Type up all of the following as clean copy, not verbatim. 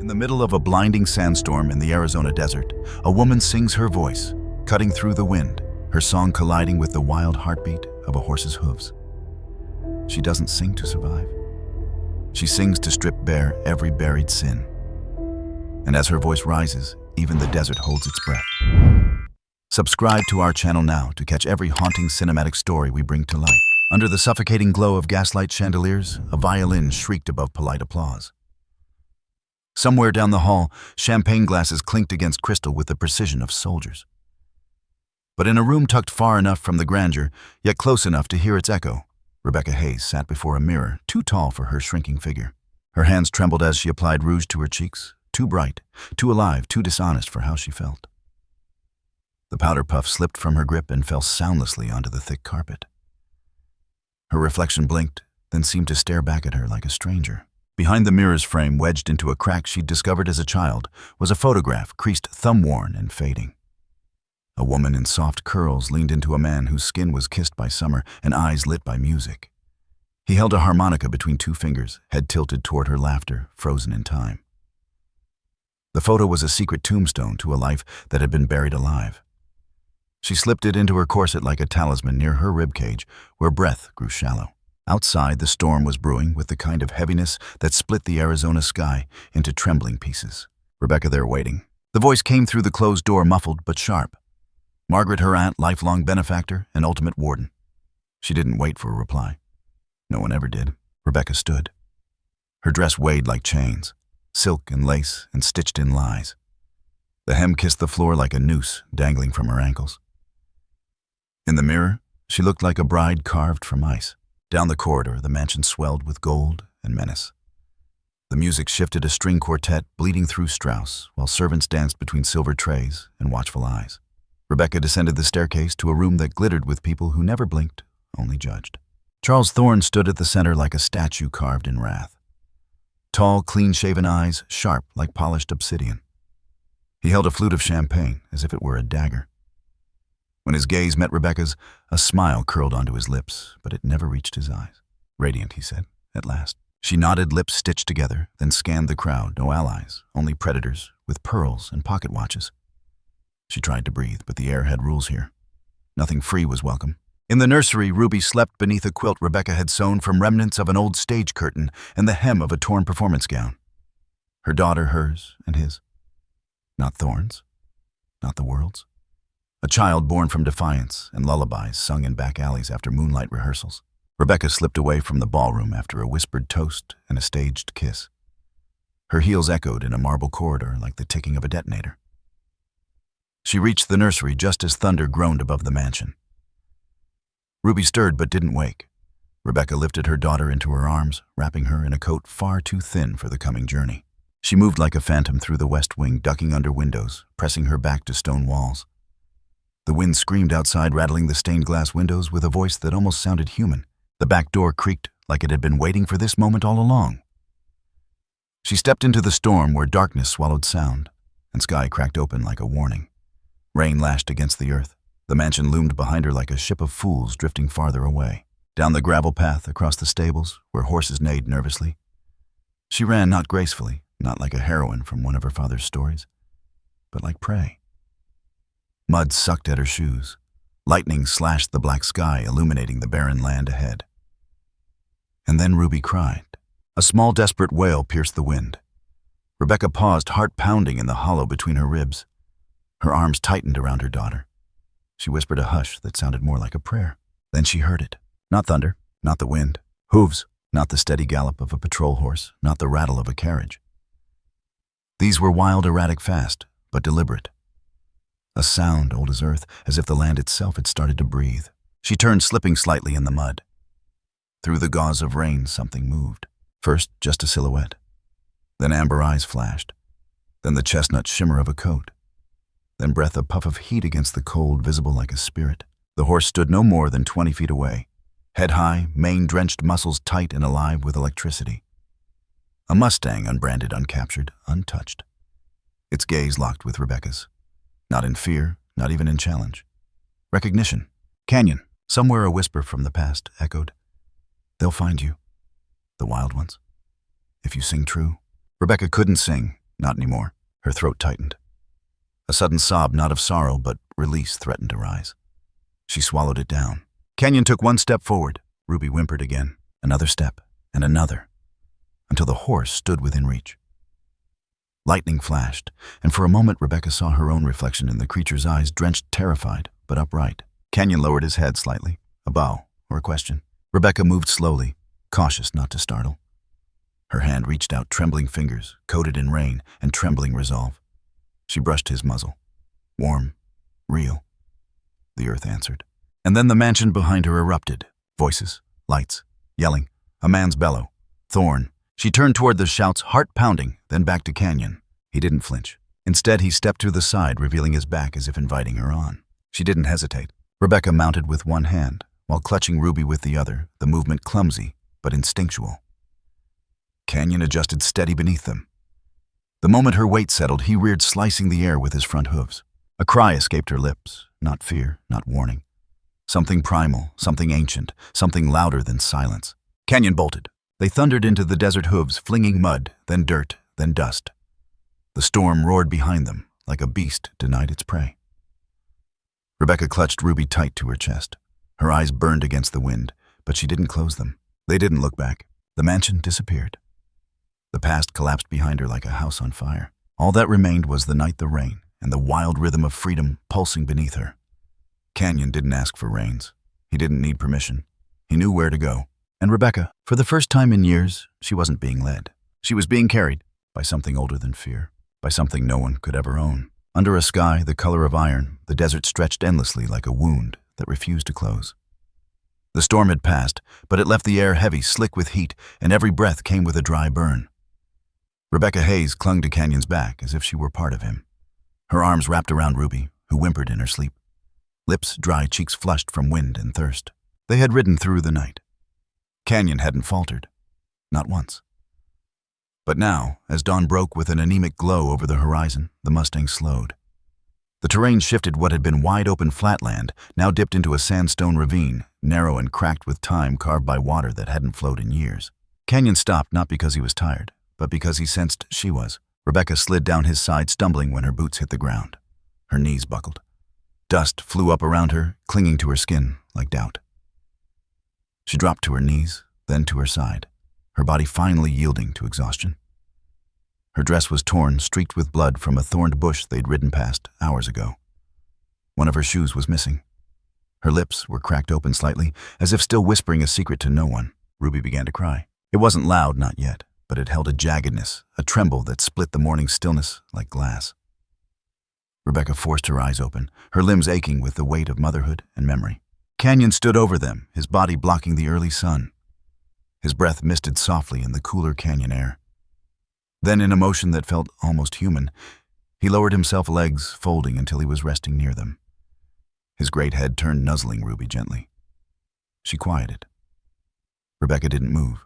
In the middle of a blinding sandstorm in the Arizona desert, a woman sings her voice, cutting through the wind, her song colliding with the wild heartbeat of a horse's hooves. She doesn't sing to survive. She sings to strip bare every buried sin. And as her voice rises, even the desert holds its breath. Subscribe to our channel now to catch every haunting cinematic story we bring to life. Under the suffocating glow of gaslight chandeliers, a violin shrieked above polite applause. Somewhere down the hall, champagne glasses clinked against crystal with the precision of soldiers. But in a room tucked far enough from the grandeur, yet close enough to hear its echo, Rebecca Hayes sat before a mirror too tall for her shrinking figure. Her hands trembled as she applied rouge to her cheeks, too bright, too alive, too dishonest for how she felt. The powder puff slipped from her grip and fell soundlessly onto the thick carpet. Her reflection blinked, then seemed to stare back at her like a stranger. Behind the mirror's frame, wedged into a crack she'd discovered as a child, was a photograph, creased, thumb-worn and fading. A woman in soft curls leaned into a man whose skin was kissed by summer and eyes lit by music. He held a harmonica between two fingers, head tilted toward her laughter, frozen in time. The photo was a secret tombstone to a life that had been buried alive. She slipped it into her corset like a talisman near her ribcage, where breath grew shallow. Outside, the storm was brewing with the kind of heaviness that split the Arizona sky into trembling pieces. Rebecca there waiting. The voice came through the closed door, muffled but sharp. Margaret, her aunt, lifelong benefactor and ultimate warden. She didn't wait for a reply. No one ever did. Rebecca stood. Her dress weighed like chains, silk and lace and stitched in lies. The hem kissed the floor like a noose dangling from her ankles. In the mirror, she looked like a bride carved from ice. Down the corridor, the mansion swelled with gold and menace. The music shifted, a string quartet bleeding through Strauss, while servants danced between silver trays and watchful eyes. Rebecca descended the staircase to a room that glittered with people who never blinked, only judged. Charles Thorne stood at the center like a statue carved in wrath. Tall, clean-shaven eyes, sharp like polished obsidian. He held a flute of champagne, as if it were a dagger. When his gaze met Rebecca's, a smile curled onto his lips, but it never reached his eyes. Radiant, he said, at last. She nodded, lips stitched together, then scanned the crowd. No allies, only predators, with pearls and pocket watches. She tried to breathe, but the air had rules here. Nothing free was welcome. In the nursery, Ruby slept beneath a quilt Rebecca had sewn from remnants of an old stage curtain and the hem of a torn performance gown. Her daughter, hers, and his. Not Thorne's, not the world's. A child born from defiance and lullabies sung in back alleys after moonlight rehearsals. Rebecca slipped away from the ballroom after a whispered toast and a staged kiss. Her heels echoed in a marble corridor like the ticking of a detonator. She reached the nursery just as thunder groaned above the mansion. Ruby stirred but didn't wake. Rebecca lifted her daughter into her arms, wrapping her in a coat far too thin for the coming journey. She moved like a phantom through the west wing, ducking under windows, pressing her back to stone walls. The wind screamed outside, rattling the stained glass windows with a voice that almost sounded human. The back door creaked like it had been waiting for this moment all along. She stepped into the storm where darkness swallowed sound, and sky cracked open like a warning. Rain lashed against the earth. The mansion loomed behind her like a ship of fools drifting farther away. Down the gravel path across the stables, where horses neighed nervously. She ran not gracefully, not like a heroine from one of her father's stories, but like prey. Mud sucked at her shoes. Lightning slashed the black sky, illuminating the barren land ahead. And then Ruby cried. A small, desperate wail pierced the wind. Rebecca paused, heart pounding in the hollow between her ribs. Her arms tightened around her daughter. She whispered a hush that sounded more like a prayer. Then she heard it. Not thunder, not the wind. Hooves, not the steady gallop of a patrol horse, not the rattle of a carriage. These were wild, erratic, fast, but deliberate. A sound old as earth, as if the land itself had started to breathe. She turned, slipping slightly in the mud. Through the gauze of rain, something moved. First, just a silhouette. Then amber eyes flashed. Then the chestnut shimmer of a coat. Then breath, a puff of heat against the cold, visible like a spirit. The horse stood no more than 20 feet away. Head high, mane-drenched, muscles tight and alive with electricity. A mustang, unbranded, uncaptured, untouched. Its gaze locked with Rebecca's. Not in fear, not even in challenge. Recognition. Canyon. Somewhere a whisper from the past echoed. They'll find you. The wild ones. If you sing true. Rebecca couldn't sing, Not anymore. Her throat tightened. A sudden sob, not of sorrow, but release, threatened to rise. She swallowed it down. Canyon took one step forward. Ruby whimpered again. Another step, and another, until the horse stood within reach. Lightning flashed, and for a moment Rebecca saw her own reflection in the creature's eyes, drenched, terrified, but upright. Canyon lowered his head slightly. A bow, or a question. Rebecca moved slowly, cautious not to startle. Her hand reached out, trembling fingers, coated in rain and trembling resolve. She brushed his muzzle. Warm, real. The earth answered. And then the mansion behind her erupted. Voices, lights, yelling, a man's bellow. Thorn. She turned toward the shouts, heart pounding, then back to Canyon. He didn't flinch. Instead, he stepped to the side, revealing his back as if inviting her on. She didn't hesitate. Rebecca mounted with one hand, while clutching Ruby with the other, the movement clumsy, but instinctual. Canyon adjusted steady beneath them. The moment her weight settled, he reared, slicing the air with his front hooves. A cry escaped her lips, not fear, not warning. Something primal, something ancient, something louder than silence. Canyon bolted. They thundered into the desert hooves, flinging mud, then dirt, then dust. The storm roared behind them, like a beast denied its prey. Rebecca clutched Ruby tight to her chest. Her eyes burned against the wind, but she didn't close them. They didn't look back. The mansion disappeared. The past collapsed behind her like a house on fire. All that remained was the night, the rain, and the wild rhythm of freedom pulsing beneath her. Canyon didn't ask for reins. He didn't need permission. He knew where to go. And Rebecca, for the first time in years, she wasn't being led. She was being carried by something older than fear, by something no one could ever own. Under a sky the color of iron, the desert stretched endlessly like a wound that refused to close. The storm had passed, but it left the air heavy, slick with heat, and every breath came with a dry burn. Rebecca Hayes clung to Canyon's back as if she were part of him. Her arms wrapped around Ruby, who whimpered in her sleep. Lips dry, cheeks flushed from wind and thirst. They had ridden through the night. Canyon hadn't faltered. Not once. But now, as dawn broke with an anemic glow over the horizon, the Mustang slowed. The terrain shifted. What had been wide-open flatland now dipped into a sandstone ravine, narrow and cracked with time carved by water that hadn't flowed in years. Canyon stopped, not because he was tired, but because he sensed she was. Rebecca slid down his side, stumbling when her boots hit the ground. Her knees buckled. Dust flew up around her, clinging to her skin like doubt. She dropped to her knees, then to her side, her body finally yielding to exhaustion. Her dress was torn, streaked with blood from a thorned bush they'd ridden past hours ago. One of her shoes was missing. Her lips were cracked open slightly, as if still whispering a secret to no one. Ruby began to cry. It wasn't loud, not yet, but it held a jaggedness, a tremble that split the morning stillness like glass. Rebecca forced her eyes open, her limbs aching with the weight of motherhood and memory. Canyon stood over them, his body blocking the early sun. His breath misted softly in the cooler canyon air. Then, in a motion that felt almost human, he lowered himself, legs folding until he was resting near them. His great head turned, nuzzling Ruby gently. She quieted. Rebecca didn't move.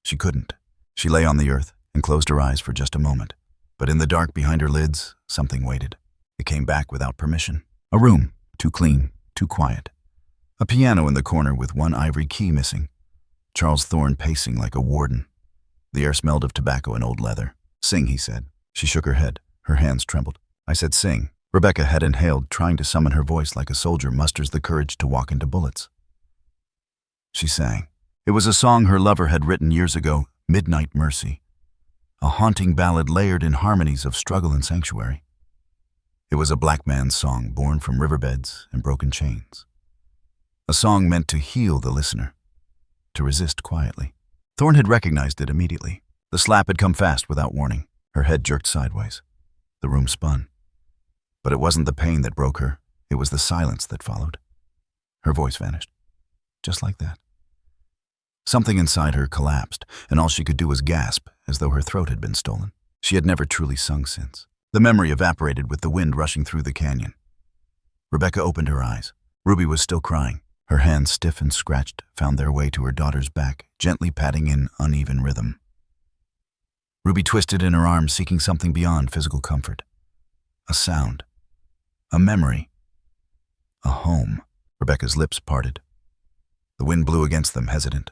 She couldn't. She lay on the earth and closed her eyes for just a moment. But in the dark behind her lids, something waited. It came back without permission. A room, too clean, too quiet. A piano in the corner with one ivory key missing. Charles Thorne pacing like a warden. The air smelled of tobacco and old leather. "Sing," he said. She shook her head. Her hands trembled. "I said sing." Rebecca had inhaled, trying to summon her voice like a soldier musters the courage to walk into bullets. She sang. It was a song her lover had written years ago, Midnight Mercy. A haunting ballad layered in harmonies of struggle and sanctuary. It was a black man's song born from riverbeds and broken chains. A song meant to heal the listener, to resist quietly. Thorne had recognized it immediately. The slap had come fast without warning. Her head jerked sideways. The room spun. But it wasn't the pain that broke her. It was the silence that followed. Her voice vanished. Just like that. Something inside her collapsed, and all she could do was gasp, as though her throat had been stolen. She had never truly sung since. The memory evaporated with the wind rushing through the canyon. Rebecca opened her eyes. Ruby was still crying. Her hands, stiff and scratched, found their way to her daughter's back, gently patting in uneven rhythm. Ruby twisted in her arms, seeking something beyond physical comfort. A sound. A memory. A home. Rebecca's lips parted. The wind blew against them, hesitant.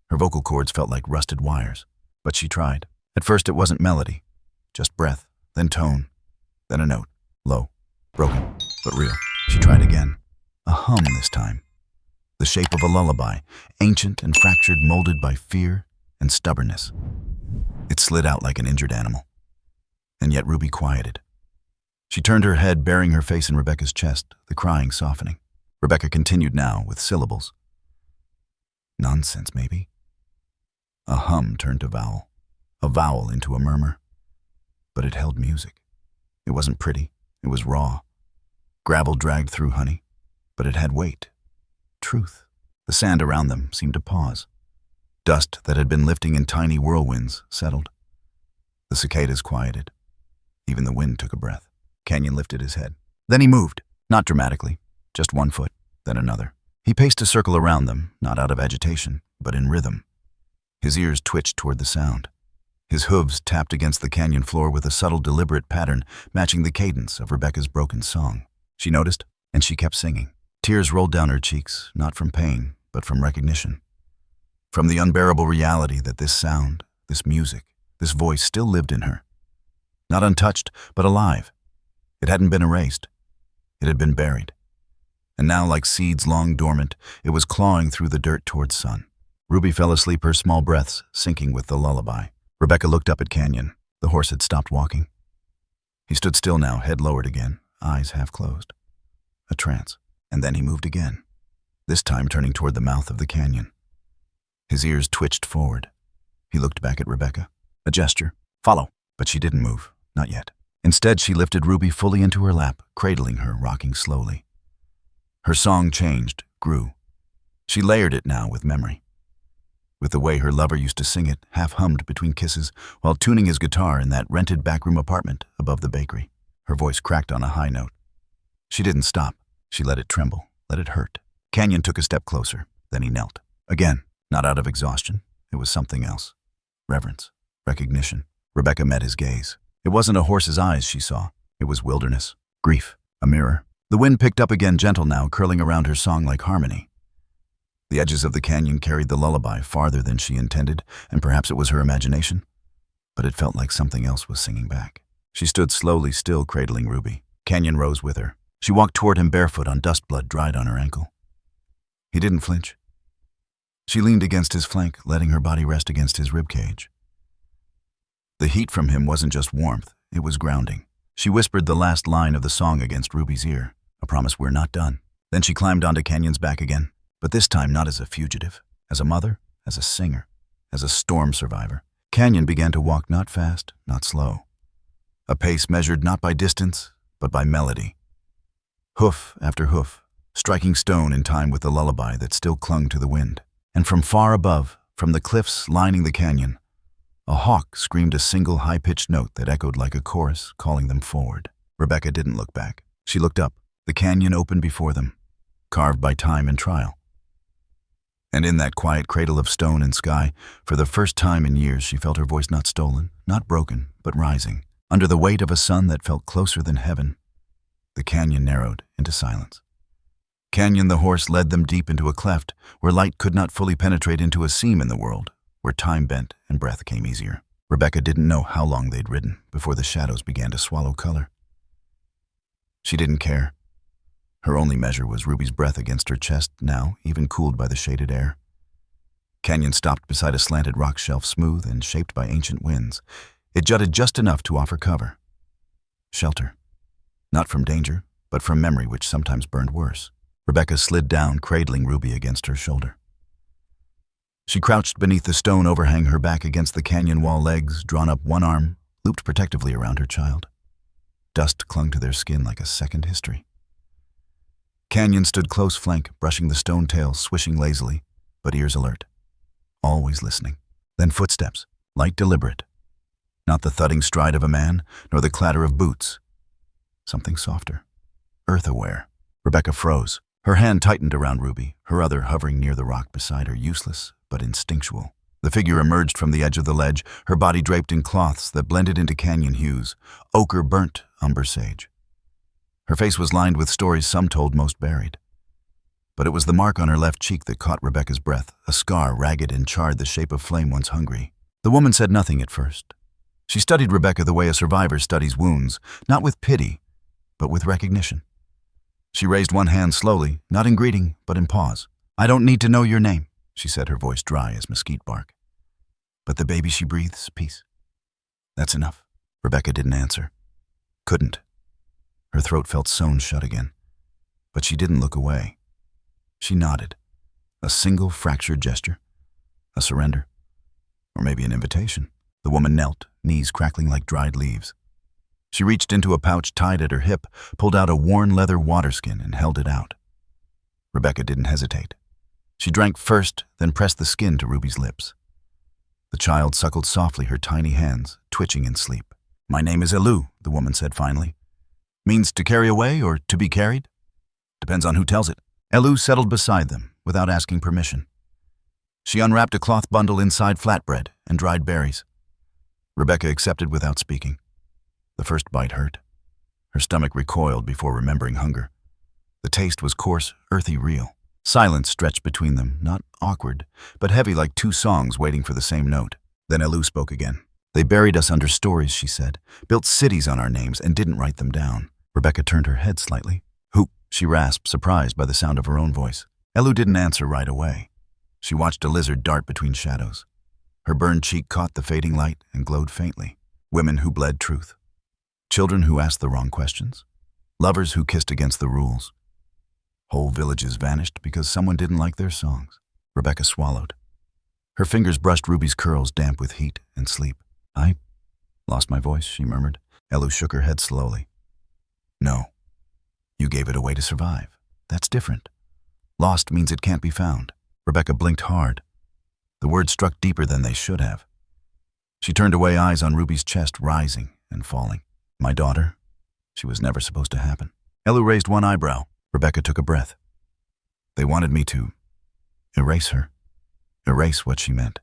Her vocal cords felt like rusted wires, but she tried. At first it wasn't melody, just breath. then tone, then a note, low, broken, but real. She tried again. A hum this time. The shape of a lullaby, ancient and fractured, molded by fear and stubbornness. It slid out like an injured animal. And yet Ruby quieted. She turned her head, burying her face in Rebecca's chest, the crying softening. Rebecca continued now, with syllables. Nonsense, maybe. A hum turned to vowel, a vowel into a murmur. But it held music. It wasn't pretty, it was raw. Gravel dragged through honey, but it had weight. Truth. The sand around them seemed to pause. Dust that had been lifting in tiny whirlwinds settled. The cicadas quieted. Even the wind took a breath. Canyon lifted his head. Then he moved, not dramatically, just one foot, then another. He paced a circle around them, not out of agitation, but in rhythm. His ears twitched toward the sound. His hooves tapped against the canyon floor with a subtle, deliberate pattern matching the cadence of Rebecca's broken song. She noticed, and she kept singing. Tears rolled down her cheeks, not from pain, but from recognition. From the unbearable reality that this sound, this music, this voice still lived in her. Not untouched, but alive. It hadn't been erased. It had been buried. And now, like seeds long dormant, it was clawing through the dirt towards sun. Ruby fell asleep, her small breaths sinking with the lullaby. Rebecca looked up at Canyon. The horse had stopped walking. He stood still now, head lowered again, eyes half closed. A trance. And then he moved again, this time turning toward the mouth of the canyon. His ears twitched forward. He looked back at Rebecca. A gesture. Follow. But she didn't move. Not yet. Instead, she lifted Ruby fully into her lap, cradling her, rocking slowly. Her song changed, grew. She layered it now with memory. With the way her lover used to sing it, half-hummed between kisses, while tuning his guitar in that rented backroom apartment above the bakery. Her voice cracked on a high note. She didn't stop. She let it tremble, let it hurt. Canyon took a step closer, then he knelt. Again, not out of exhaustion. It was something else. Reverence, recognition. Rebecca met his gaze. It wasn't a horse's eyes she saw. It was wilderness, grief, a mirror. The wind picked up again, gentle now, curling around her song like harmony. The edges of the canyon carried the lullaby farther than she intended, and perhaps it was her imagination. But it felt like something else was singing back. She stood slowly still, cradling Ruby. Canyon rose with her. She walked toward him barefoot on dust blood dried on her ankle. He didn't flinch. She leaned against his flank, letting her body rest against his ribcage. The heat from him wasn't just warmth, it was grounding. She whispered the last line of the song against Ruby's ear, a promise we're not done. Then she climbed onto Canyon's back again, but this time not as a fugitive, as a mother, as a singer, as a storm survivor. Canyon began to walk not fast, not slow. A pace measured not by distance, but by melody. Hoof after hoof, striking stone in time with the lullaby that still clung to the wind. And from far above, from the cliffs lining the canyon, a hawk screamed a single high-pitched note that echoed like a chorus, calling them forward. Rebecca didn't look back. She looked up. The canyon opened before them, carved by time and trial. And in that quiet cradle of stone and sky, for the first time in years, she felt her voice not stolen, not broken, but rising. Under the weight of a sun that felt closer than heaven, the canyon narrowed into silence. Canyon the horse led them deep into a cleft where light could not fully penetrate, into a seam in the world where time bent and breath came easier. Rebecca didn't know how long they'd ridden before the shadows began to swallow color. She didn't care. Her only measure was Ruby's breath against her chest, now even cooled by the shaded air. Canyon stopped beside a slanted rock shelf, smooth and shaped by ancient winds. It jutted just enough to offer cover. Shelter. Not from danger, but from memory, which sometimes burned worse. Rebecca slid down, cradling Ruby against her shoulder. She crouched beneath the stone overhang, her back against the canyon wall, legs drawn up, one arm looped protectively around her child. Dust clung to their skin like a second history. Canyon stood close flank, brushing the stone tail, swishing lazily, but ears alert. Always listening. Then footsteps, light, deliberate. Not the thudding stride of a man, nor the clatter of boots. Something softer, earth-aware. Rebecca froze. Her hand tightened around Ruby, her other hovering near the rock beside her, useless but instinctual. The figure emerged from the edge of the ledge, her body draped in cloths that blended into canyon hues, ochre, burnt umber sage. Her face was lined with stories some told, most buried. But it was the mark on her left cheek that caught Rebecca's breath, a scar ragged and charred, the shape of flame once hungry. The woman said nothing at first. She studied Rebecca the way a survivor studies wounds, not with pity, but with recognition. She raised one hand slowly, not in greeting, but in pause. "I don't need to know your name," she said, her voice dry as mesquite bark. "But the baby she breathes, peace. That's enough." Rebecca didn't answer. Couldn't. Her throat felt sewn shut again. But she didn't look away. She nodded. A single fractured gesture. A surrender. Or maybe an invitation. The woman knelt, knees crackling like dried leaves. She reached into a pouch tied at her hip, pulled out a worn leather water skin, and held it out. Rebecca didn't hesitate. She drank first, then pressed the skin to Ruby's lips. The child suckled softly, her tiny hands twitching in sleep. "My name is Elu," the woman said finally. "Means to carry away or to be carried? Depends on who tells it." Elu settled beside them, without asking permission. She unwrapped a cloth bundle inside flatbread and dried berries. Rebecca accepted without speaking. The first bite hurt. Her stomach recoiled before remembering hunger. The taste was coarse, earthy, real. Silence stretched between them, not awkward, but heavy like two songs waiting for the same note. Then Elu spoke again. "They buried us under stories," she said, "built cities on our names and didn't write them down." Rebecca turned her head slightly. "Who?" she rasped, surprised by the sound of her own voice. Elu didn't answer right away. She watched a lizard dart between shadows. Her burned cheek caught the fading light and glowed faintly. Women who bled truth. Children who asked the wrong questions. Lovers who kissed against the rules. Whole villages vanished because someone didn't like their songs. Rebecca swallowed. Her fingers brushed Ruby's curls, damp with heat and sleep. "I lost my voice," she murmured. Elu shook her head slowly. "No. You gave it away to survive. That's different. Lost means it can't be found." Rebecca blinked hard. The words struck deeper than they should have. She turned away, eyes on Ruby's chest, rising and falling. "My daughter? She was never supposed to happen." Elu raised one eyebrow. Rebecca took a breath. "They wanted me to erase her. Erase what she meant.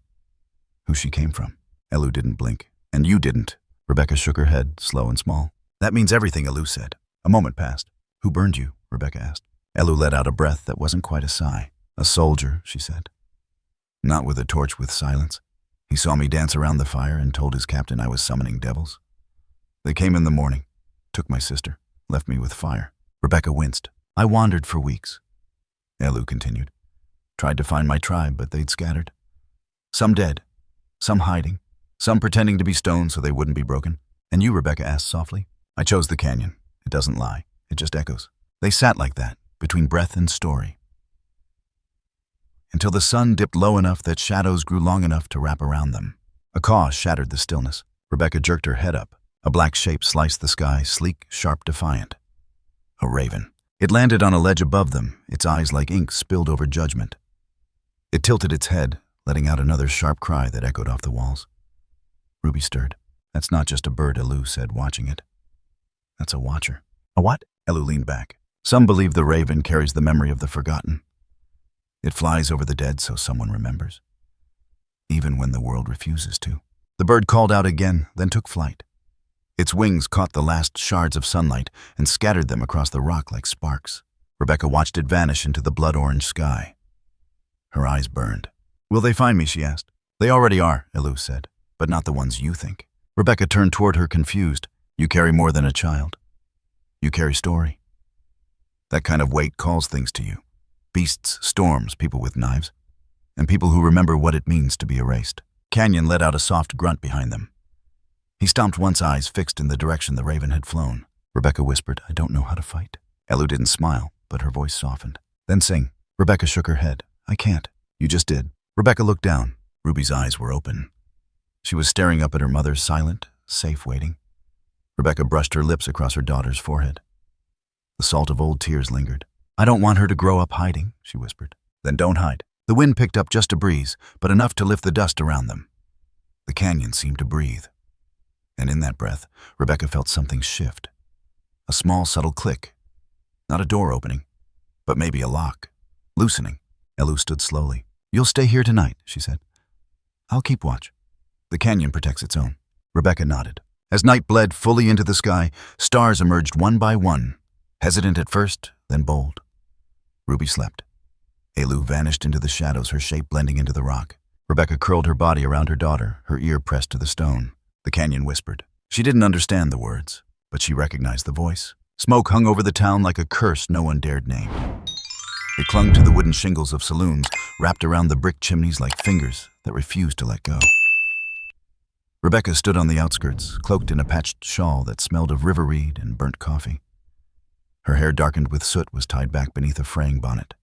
Who she came from." Elu didn't blink. "And you didn't." Rebecca shook her head, slow and small. "That means everything," Elu said. A moment passed. "Who burned you?" Rebecca asked. Elu let out a breath that wasn't quite a sigh. "A soldier," she said. "Not with a torch, with silence. He saw me dance around the fire and told his captain I was summoning devils. They came in the morning, took my sister, left me with fire." Rebecca winced. "I wandered for weeks," Elu continued. "Tried to find my tribe, but they'd scattered. Some dead, some hiding, some pretending to be stone so they wouldn't be broken." "And you?" Rebecca asked softly. "I chose the canyon. It doesn't lie. It just echoes." They sat like that, between breath and story, until the sun dipped low enough that shadows grew long enough to wrap around them. A caw shattered the stillness. Rebecca jerked her head up. A black shape sliced the sky, sleek, sharp, defiant. A raven. It landed on a ledge above them, its eyes like ink spilled over judgment. It tilted its head, letting out another sharp cry that echoed off the walls. Ruby stirred. "That's not just a bird," Elu said, watching it. "That's a watcher." "A what?" Elu leaned back. "Some believe the raven carries the memory of the forgotten. It flies over the dead so someone remembers, even when the world refuses to." The bird called out again, then took flight. Its wings caught the last shards of sunlight and scattered them across the rock like sparks. Rebecca watched it vanish into the blood-orange sky. Her eyes burned. "Will they find me?" she asked. "They already are," Elu said, "but not the ones you think." Rebecca turned toward her, confused. "You carry more than a child. You carry story. That kind of weight calls things to you. Beasts, storms, people with knives, and people who remember what it means to be erased." Canyon let out a soft grunt behind them. He stomped once, eyes fixed in the direction the raven had flown. Rebecca whispered, "I don't know how to fight." Elu didn't smile, but her voice softened. "Then sing." Rebecca shook her head. "I can't." "You just did." Rebecca looked down. Ruby's eyes were open. She was staring up at her mother, silent, safe, waiting. Rebecca brushed her lips across her daughter's forehead. The salt of old tears lingered. "I don't want her to grow up hiding," she whispered. "Then don't hide." The wind picked up just a breeze, but enough to lift the dust around them. The canyon seemed to breathe. And in that breath, Rebecca felt something shift. A small, subtle click. Not a door opening, but maybe a lock. Loosening. Elu stood slowly. "You'll stay here tonight," she said. "I'll keep watch. The canyon protects its own." Rebecca nodded. As night bled fully into the sky, stars emerged one by one, hesitant at first, then bold. Ruby slept. Elu vanished into the shadows, her shape blending into the rock. Rebecca curled her body around her daughter, her ear pressed to the stone. the canyon whispered. She didn't understand the words, but she recognized the voice. Smoke hung over the town like a curse no one dared name. It clung to the wooden shingles of saloons, wrapped around the brick chimneys like fingers that refused to let go. Rebecca stood on the outskirts, cloaked in a patched shawl that smelled of river reed and burnt coffee. Her hair, darkened with soot, was tied back beneath a fraying bonnet.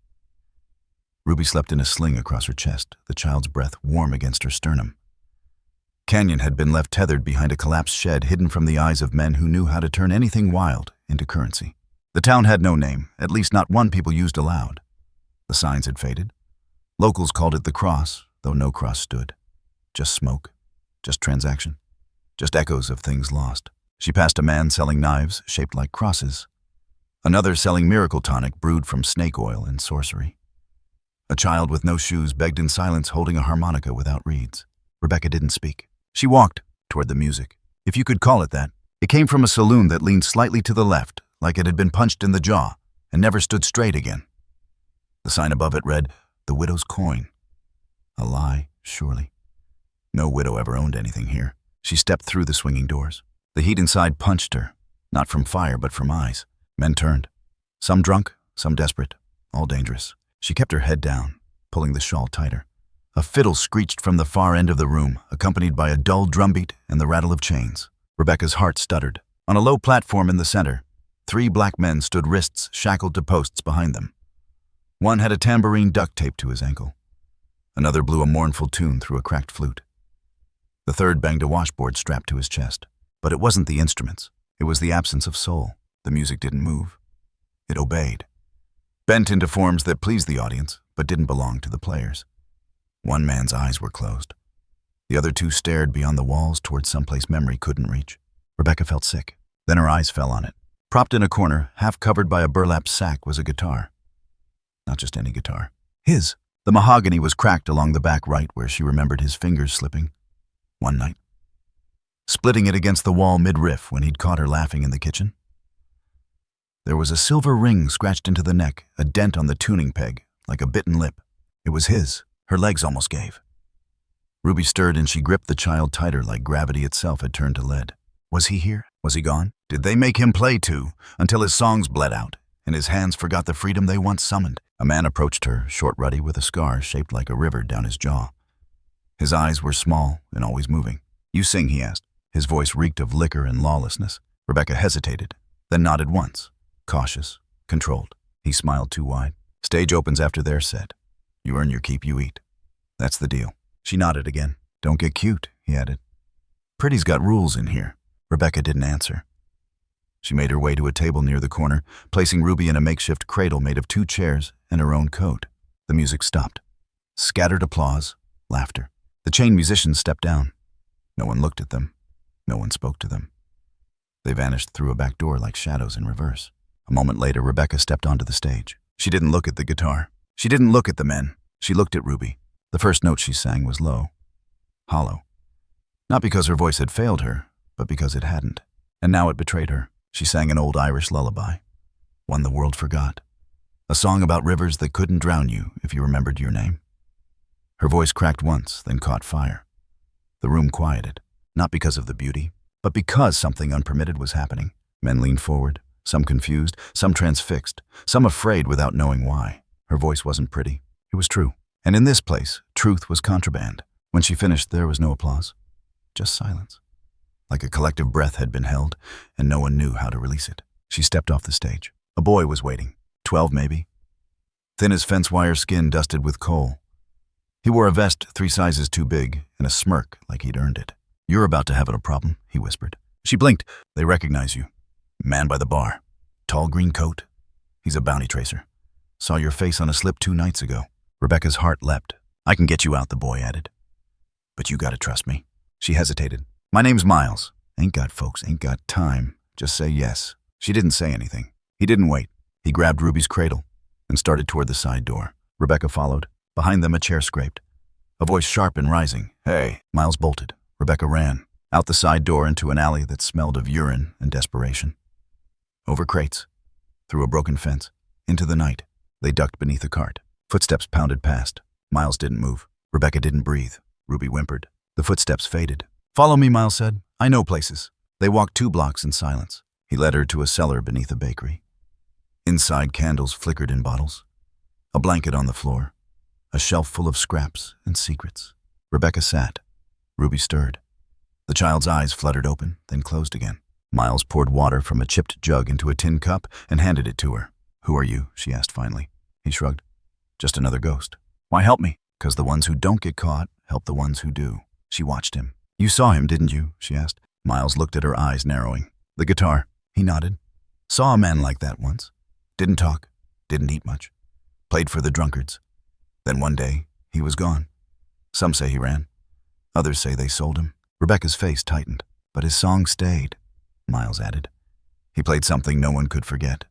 Ruby slept in a sling across her chest, the child's breath warm against her sternum. Canyon had been left tethered behind a collapsed shed, hidden from the eyes of men who knew how to turn anything wild into currency. The town had no name, at least not one people used aloud. The signs had faded. Locals called it the Cross, though no cross stood. Just smoke, just transaction, just echoes of things lost. She passed a man selling knives shaped like crosses, another selling miracle tonic brewed from snake oil and sorcery. A child with no shoes begged in silence, holding a harmonica without reeds. Rebecca didn't speak. She walked toward the music, if you could call it that. It came from a saloon that leaned slightly to the left, like it had been punched in the jaw, and never stood straight again. The sign above it read, "The Widow's Coin." A lie, surely. No widow ever owned anything here. She stepped through the swinging doors. The heat inside punched her, not from fire but from eyes. Men turned, some drunk, some desperate, all dangerous. She kept her head down, pulling the shawl tighter. A fiddle screeched from the far end of the room, accompanied by a dull drumbeat and the rattle of chains. Rebecca's heart stuttered. On a low platform in the center, 3 black men stood, wrists shackled to posts behind them. One had a tambourine duct taped to his ankle. Another blew a mournful tune through a cracked flute. The third banged a washboard strapped to his chest. But it wasn't the instruments. It was the absence of soul. The music didn't move. It obeyed. Bent into forms that pleased the audience, but didn't belong to the players. One man's eyes were closed. The other 2 stared beyond the walls toward someplace memory couldn't reach. Rebecca felt sick. Then her eyes fell on it. Propped in a corner, half covered by a burlap sack, was a guitar. Not just any guitar. His. The mahogany was cracked along the back right, where she remembered his fingers slipping. One night. Splitting it against the wall mid-riff when he'd caught her laughing in the kitchen. There was a silver ring scratched into the neck, a dent on the tuning peg, like a bitten lip. It was his. Her legs almost gave. Ruby stirred and she gripped the child tighter, like gravity itself had turned to lead. Was he here? Was he gone? Did they make him play too, until his songs bled out, and his hands forgot the freedom they once summoned? A man approached her, short, ruddy, with a scar shaped like a river down his jaw. His eyes were small and always moving. "You sing?" he asked. His voice reeked of liquor and lawlessness. Rebecca hesitated, then nodded once, cautious, controlled. He smiled too wide. "Stage opens after their set. You earn your keep, you eat. That's the deal." She nodded again. "Don't get cute," he added. "Pretty's got rules in here." Rebecca didn't answer. She made her way to a table near the corner, placing Ruby in a makeshift cradle made of 2 chairs and her own coat. The music stopped. Scattered applause, laughter. The chain musicians stepped down. No one looked at them. No one spoke to them. They vanished through a back door like shadows in reverse. A moment later, Rebecca stepped onto the stage. She didn't look at the guitar. She didn't look at the men. She looked at Ruby. The first note she sang was low, hollow. Not because her voice had failed her, but because it hadn't. And now it betrayed her. She sang an old Irish lullaby, one the world forgot. A song about rivers that couldn't drown you if you remembered your name. Her voice cracked once, then caught fire. The room quieted, not because of the beauty, but because something unpermitted was happening. Men leaned forward, some confused, some transfixed, some afraid without knowing why. Her voice wasn't pretty. It was true. And in this place, truth was contraband. When she finished, there was no applause, just silence. Like a collective breath had been held, and no one knew how to release it. She stepped off the stage. A boy was waiting, 12 maybe. Thin as fence wire skin dusted with coal. He wore a vest 3 sizes too big and a smirk like he'd earned it. "You're about to have a problem," he whispered. She blinked. "They recognize you. Man by the bar. Tall green coat. He's a bounty tracer. Saw your face on a slip 2 nights ago." Rebecca's heart leapt. "I can get you out," the boy added. "But you gotta trust me." She hesitated. "My name's Miles. Ain't got folks, ain't got time. Just say yes." She didn't say anything. He didn't wait. He grabbed Ruby's cradle and started toward the side door. Rebecca followed. Behind them, a chair scraped. A voice sharp and rising. "Hey." Miles bolted. Rebecca ran. Out the side door into an alley that smelled of urine and desperation. Over crates. Through a broken fence. Into the night. They ducked beneath a cart. Footsteps pounded past. Miles didn't move. Rebecca didn't breathe. Ruby whimpered. The footsteps faded. "Follow me," Miles said. I know places. They walked 2 blocks in silence. He led her to a cellar beneath a bakery. Inside, candles flickered in bottles. A blanket on the floor. A shelf full of scraps and secrets. Rebecca sat. Ruby stirred. The child's eyes fluttered open, then closed again. Miles poured water from a chipped jug into a tin cup and handed it to her. "Who are you?" she asked finally. He shrugged. "Just another ghost." "Why help me?" "'Cause the ones who don't get caught help the ones who do." She watched him. "You saw him, didn't you?" she asked. Miles looked at her eyes narrowing. "The guitar." He nodded. "Saw a man like that once. Didn't talk. Didn't eat much. Played for the drunkards. Then one day, he was gone. Some say he ran. Others say they sold him." Rebecca's face tightened. "But his song stayed," Miles added. "He played something no one could forget,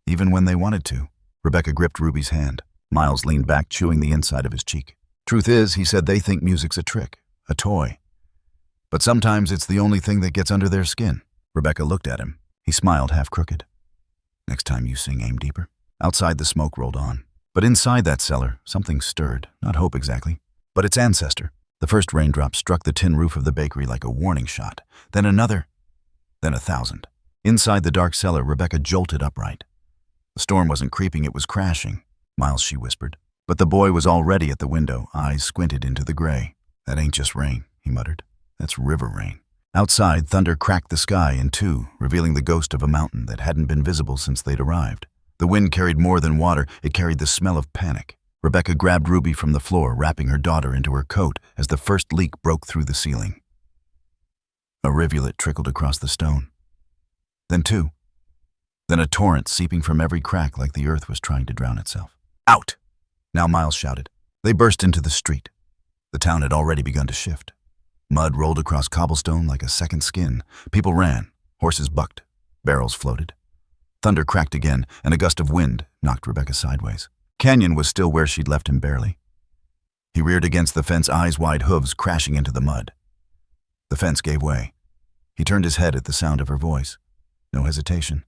even when they wanted to." Rebecca gripped Ruby's hand. Miles leaned back, chewing the inside of his cheek. "Truth is," he said, "they think music's a trick, a toy. But sometimes it's the only thing that gets under their skin." Rebecca looked at him. He smiled, half crooked. "Next time you sing, aim deeper." Outside, the smoke rolled on. But inside that cellar, something stirred. Not hope exactly, but its ancestor. The first raindrop struck the tin roof of the bakery like a warning shot. Then another. Then 1,000. Inside the dark cellar, Rebecca jolted upright. The storm wasn't creeping, it was crashing. "Miles," she whispered. But the boy was already at the window, eyes squinted into the gray. "That ain't just rain," he muttered. "That's river rain." Outside, thunder cracked the sky in two, revealing the ghost of a mountain that hadn't been visible since they'd arrived. The wind carried more than water, it carried the smell of panic. Rebecca grabbed Ruby from the floor, wrapping her daughter into her coat as the first leak broke through the ceiling. A rivulet trickled across the stone. Then 2. Then a torrent seeping from every crack like the earth was trying to drown itself. "Out!" Now Miles shouted. They burst into the street. The town had already begun to shift. Mud rolled across cobblestone like a second skin. People ran. Horses bucked. Barrels floated. Thunder cracked again, and a gust of wind knocked Rebecca sideways. Canyon was still where she'd left him barely. He reared against the fence, eyes-wide hooves crashing into the mud. The fence gave way. He turned his head at the sound of her voice. No hesitation.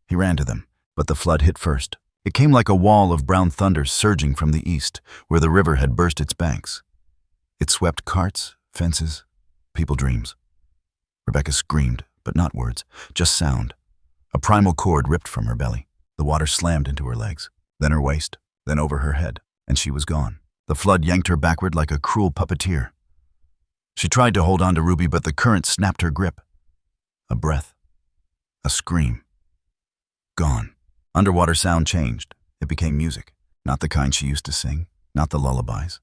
He ran to them, but the flood hit first. It came like a wall of brown thunder surging from the east, where the river had burst its banks. It swept carts, fences, people dreams. Rebecca screamed, but not words, just sound. A primal cord ripped from her belly. The water slammed into her legs, then her waist, then over her head, and she was gone. The flood yanked her backward like a cruel puppeteer. She tried to hold on to Ruby, but the current snapped her grip. A breath. A scream. Gone. Underwater sound changed. It became music. Not the kind she used to sing. Not the lullabies.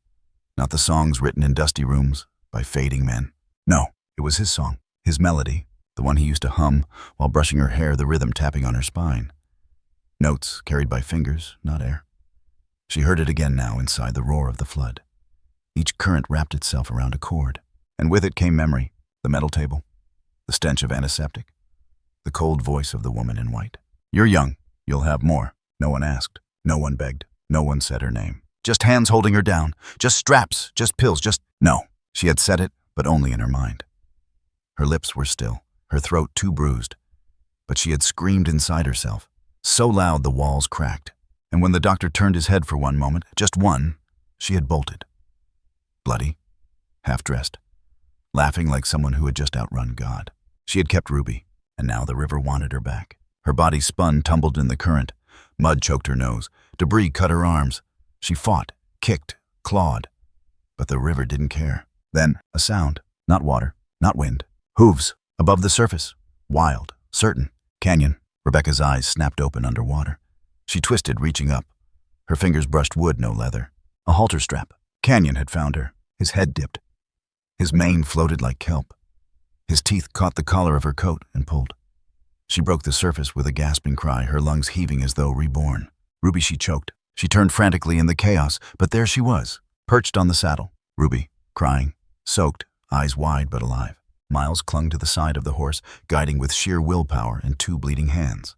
Not the songs written in dusty rooms by fading men. No, it was his song, his melody, the one he used to hum while brushing her hair, the rhythm tapping on her spine. Notes carried by fingers, not air. She heard it again now inside the roar of the flood. Each current wrapped itself around a cord, and with it came memory, the metal table, the stench of antiseptic, the cold voice of the woman in white. "You're young. You'll have more." No one asked. No one begged. No one said her name. Just hands holding her down. Just straps. Just pills. Just... No. She had said it, but only in her mind. Her lips were still, her throat too bruised. But she had screamed inside herself, so loud the walls cracked. And when the doctor turned his head for one moment, just one, she had bolted. Bloody, half-dressed, laughing like someone who had just outrun God. She had kept Ruby, and now the river wanted her back. Her body spun, tumbled in the current. Mud choked her nose. Debris cut her arms. She fought, kicked, clawed. But the river didn't care. Then, a sound. Not water, not wind. Hooves, above the surface. Wild, certain. Canyon. Rebecca's eyes snapped open underwater. She twisted, reaching up. Her fingers brushed wood, no leather. A halter strap. Canyon had found her. His head dipped. His mane floated like kelp. His teeth caught the collar of her coat and pulled. She broke the surface with a gasping cry, her lungs heaving as though reborn. Ruby, she choked. She turned frantically in the chaos, but there she was, perched on the saddle. Ruby, crying, soaked, eyes wide but alive. Miles clung to the side of the horse, guiding with sheer willpower and 2 bleeding hands.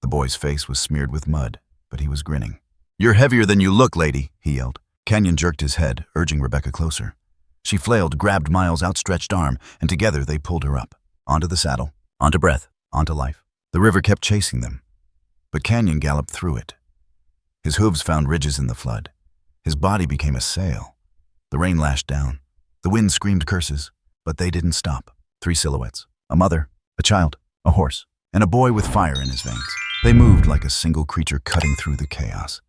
The boy's face was smeared with mud, but he was grinning. "You're heavier than you look, lady," he yelled. Canyon jerked his head, urging Rebecca closer. She flailed, grabbed Miles' outstretched arm, and together they pulled her up. Onto the saddle, onto breath, onto life. The river kept chasing them, but Canyon galloped through it. His hooves found ridges in the flood. His body became a sail. The rain lashed down. The wind screamed curses, but they didn't stop. 3 silhouettes: a mother, a child, a horse, and a boy with fire in his veins. They moved like a single creature cutting through the chaos.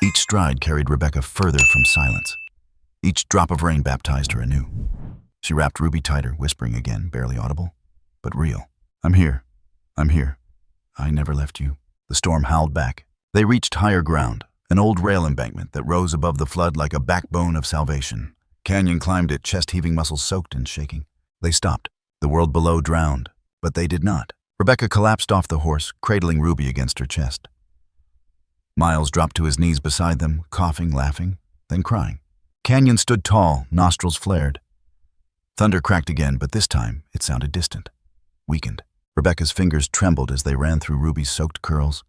Each stride carried Rebecca further from silence. Each drop of rain baptized her anew. She wrapped Ruby tighter, whispering again, barely audible, but real. I'm here. I'm here. I never left you. The storm howled back. They reached higher ground, an old rail embankment that rose above the flood like a backbone of salvation. Canyon climbed it, chest-heaving muscles soaked and shaking. They stopped. The world below drowned, but they did not. Rebecca collapsed off the horse, cradling Ruby against her chest. Miles dropped to his knees beside them, coughing, laughing, then crying. Canyon stood tall, nostrils flared. Thunder cracked again, but this time it sounded distant, weakened. Rebecca's fingers trembled as they ran through Ruby's soaked curls.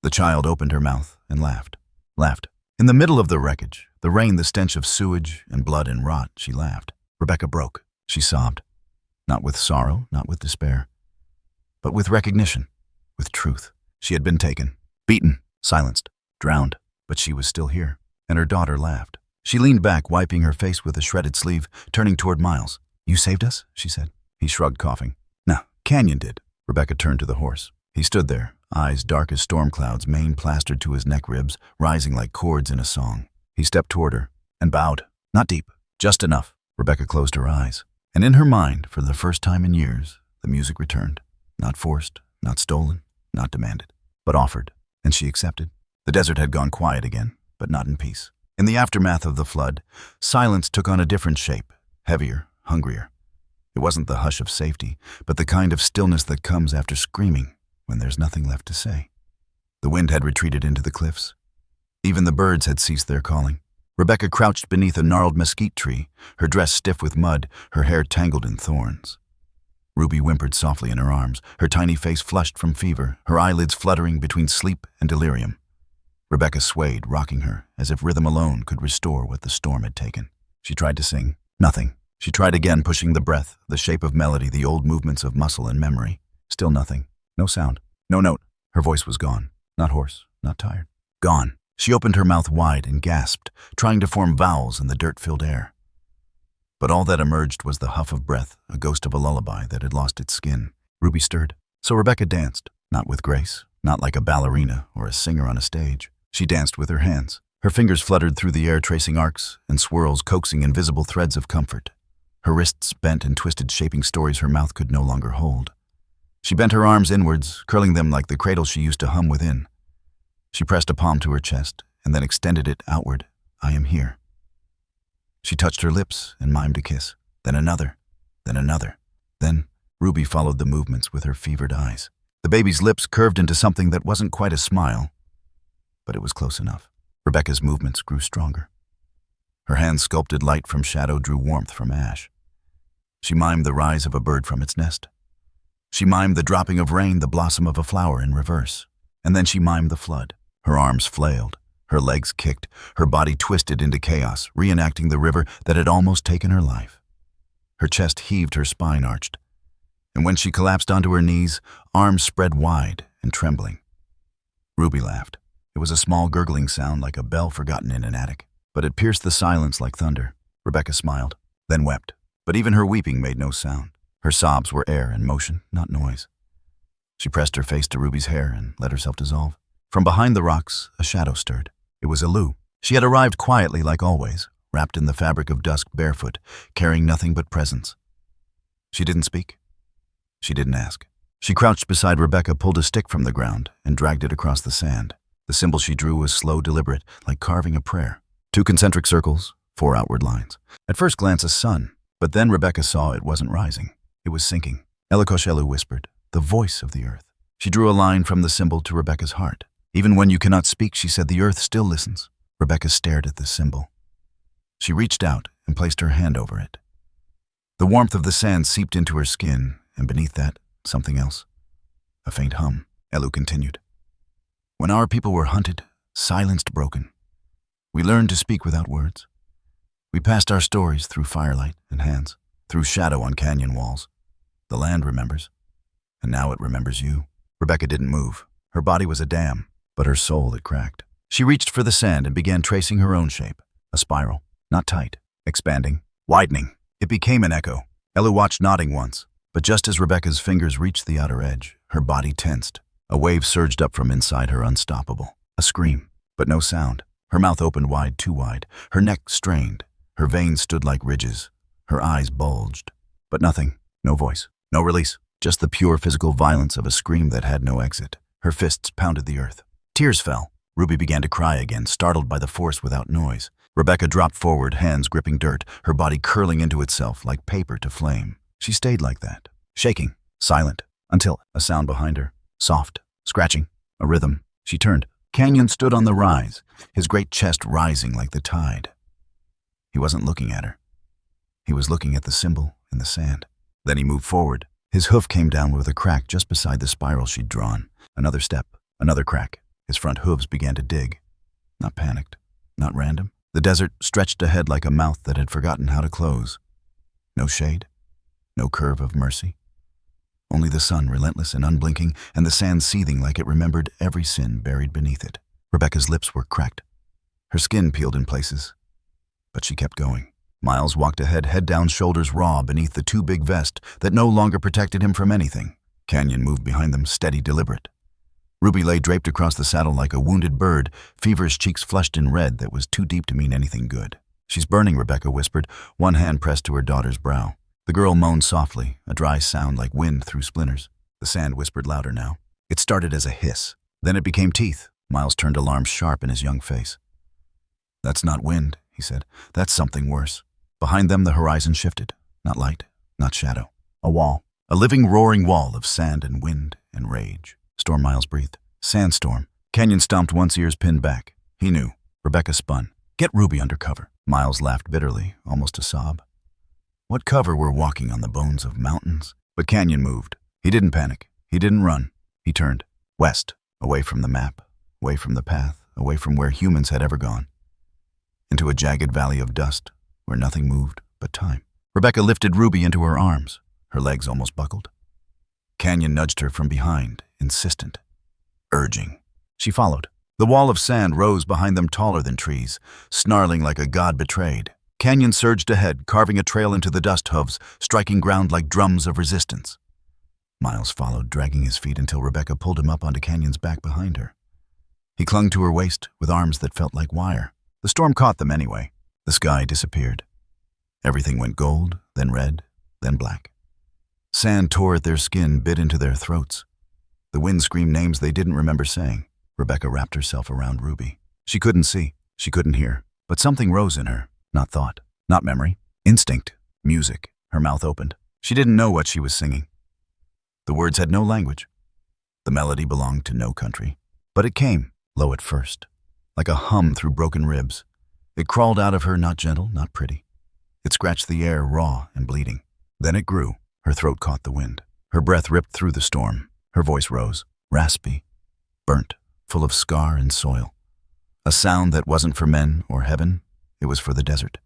The child opened her mouth and laughed. In the middle of the wreckage, the rain, the stench of sewage and blood and rot, she laughed. Rebecca broke. She sobbed. Not with sorrow, not with despair, but with recognition, with truth. She had been taken, beaten, silenced, drowned, but she was still here, and her daughter laughed. She leaned back, wiping her face with a shredded sleeve, turning toward Miles. You saved us? She said. He shrugged, coughing. No, Canyon did. Rebecca turned to the horse. He stood there, eyes dark as storm clouds, mane plastered to his neck ribs, rising like chords in a song. He stepped toward her and bowed. Not deep, just enough. Rebecca closed her eyes, and in her mind, for the first time in years, the music returned. Not forced, not stolen, not demanded, but offered, and she accepted. The desert had gone quiet again, but not in peace. In the aftermath of the flood, silence took on a different shape, heavier, hungrier. It wasn't the hush of safety, but the kind of stillness that comes after screaming when there's nothing left to say. The wind had retreated into the cliffs. Even the birds had ceased their calling. Rebecca crouched beneath a gnarled mesquite tree, her dress stiff with mud, her hair tangled in thorns. Ruby whimpered softly in her arms, her tiny face flushed from fever, her eyelids fluttering between sleep and delirium. Rebecca swayed, rocking her, as if rhythm alone could restore what the storm had taken. She tried to sing. Nothing. She tried again, pushing the breath, the shape of melody, the old movements of muscle and memory. Still nothing. No sound. No note. Her voice was gone. Not hoarse. Not tired. Gone. She opened her mouth wide and gasped, trying to form vowels in the dirt-filled air. But all that emerged was the huff of breath, a ghost of a lullaby that had lost its skin. Ruby stirred. So Rebecca danced, not with grace, not like a ballerina or a singer on a stage. She danced with her hands. Her fingers fluttered through the air, tracing arcs and swirls, coaxing invisible threads of comfort. Her wrists bent and twisted, shaping stories her mouth could no longer hold. She bent her arms inwards, curling them like the cradle she used to hum within. She pressed a palm to her chest and then extended it outward. I am here. She touched her lips and mimed a kiss, then another, then another. Then Ruby followed the movements with her fevered eyes. The baby's lips curved into something that wasn't quite a smile, but it was close enough. Rebecca's movements grew stronger. Her hands sculpted light from shadow, drew warmth from ash. She mimed the rise of a bird from its nest. She mimed the dropping of rain, the blossom of a flower in reverse. And then she mimed the flood. Her arms flailed, her legs kicked, her body twisted into chaos, reenacting the river that had almost taken her life. Her chest heaved, her spine arched. And when she collapsed onto her knees, arms spread wide and trembling. Ruby laughed. It was a small gurgling sound like a bell forgotten in an attic, but it pierced the silence like thunder. Rebecca smiled, then wept, but even her weeping made no sound. Her sobs were air and motion, not noise. She pressed her face to Ruby's hair and let herself dissolve. From behind the rocks, a shadow stirred. It was Alou. She had arrived quietly like always, wrapped in the fabric of dusk, barefoot, carrying nothing but presence. She didn't speak. She didn't ask. She crouched beside Rebecca, pulled a stick from the ground, and dragged it across the sand. The symbol she drew was slow, deliberate, like carving a prayer. 2 concentric circles, 4 outward lines. At first glance, a sun, but then Rebecca saw it wasn't rising. It was sinking. Elikoshelu whispered, the voice of the earth. She drew a line from the symbol to Rebecca's heart. Even when you cannot speak, she said, the earth still listens. Rebecca stared at the symbol. She reached out and placed her hand over it. The warmth of the sand seeped into her skin, and beneath that, something else. A faint hum. Elu continued. When our people were hunted, silenced, broken, we learned to speak without words. We passed our stories through firelight and hands, through shadow on canyon walls. The land remembers, and now it remembers you. Rebecca didn't move. Her body was a dam, but her soul had cracked. She reached for the sand and began tracing her own shape, a spiral, not tight, expanding, widening. It became an echo, Ella watched, nodding once, but just as Rebecca's fingers reached the outer edge, her body tensed. A wave surged up from inside her, unstoppable. A scream, but no sound. Her mouth opened wide, too wide. Her neck strained. Her veins stood like ridges. Her eyes bulged. But nothing. No voice. No release. Just the pure physical violence of a scream that had no exit. Her fists pounded the earth. Tears fell. Ruby began to cry again, startled by the force without noise. Rebecca dropped forward, hands gripping dirt, her body curling into itself like paper to flame. She stayed like that, shaking, silent, until a sound behind her. Soft, scratching, a rhythm. She turned. Canyon stood on the rise, his great chest rising like the tide. He wasn't looking at her. He was looking at the symbol in the sand. Then he moved forward. His hoof came down with a crack just beside the spiral she'd drawn. Another step, another crack. His front hooves began to dig. Not panicked, not random. The desert stretched ahead like a mouth that had forgotten how to close. No shade, no curve of mercy. Only the sun, relentless and unblinking, and the sand seething like it remembered every sin buried beneath it. Rebecca's lips were cracked. Her skin peeled in places. But she kept going. Miles walked ahead, head down, shoulders raw beneath the too big vest that no longer protected him from anything. Canyon moved behind them, steady, deliberate. Ruby lay draped across the saddle like a wounded bird, feverish cheeks flushed in red that was too deep to mean anything good. "She's burning," Rebecca whispered, one hand pressed to her daughter's brow. The girl moaned softly, a dry sound like wind through splinters. The sand whispered louder now. It started as a hiss. Then it became teeth. Miles turned, alarm sharp in his young face. "That's not wind," he said. "That's something worse." Behind them, the horizon shifted. Not light, not shadow. A wall. A living, roaring wall of sand and wind and rage. Storm, Miles breathed. Sandstorm. Canyon stomped once, ears pinned back. He knew. Rebecca spun. "Get Ruby under cover." Miles laughed bitterly, almost a sob. What cover? We're walking on the bones of mountains. But Canyon moved. He didn't panic. He didn't run. He turned. West. Away from the map. Away from the path. Away from where humans had ever gone. Into a jagged valley of dust, where nothing moved but time. Rebecca lifted Ruby into her arms. Her legs almost buckled. Canyon nudged her from behind, insistent, urging. She followed. The wall of sand rose behind them, taller than trees, snarling like a god betrayed. Canyon surged ahead, carving a trail into the dust hooves, striking ground like drums of resistance. Miles followed, dragging his feet until Rebecca pulled him up onto Canyon's back behind her. He clung to her waist with arms that felt like wire. The storm caught them anyway. The sky disappeared. Everything went gold, then red, then black. Sand tore at their skin, bit into their throats. The wind screamed names they didn't remember saying. Rebecca wrapped herself around Ruby. She couldn't see, she couldn't hear, but something rose in her. Not thought, not memory. Instinct. Music. Her mouth opened. She didn't know what she was singing. The words had no language. The melody belonged to no country. But it came, low at first, like a hum through broken ribs. It crawled out of her, not gentle, not pretty. It scratched the air, raw and bleeding. Then it grew. Her throat caught the wind. Her breath ripped through the storm. Her voice rose, raspy, burnt, full of scar and soil. A sound that wasn't for men or heaven. It was for the desert.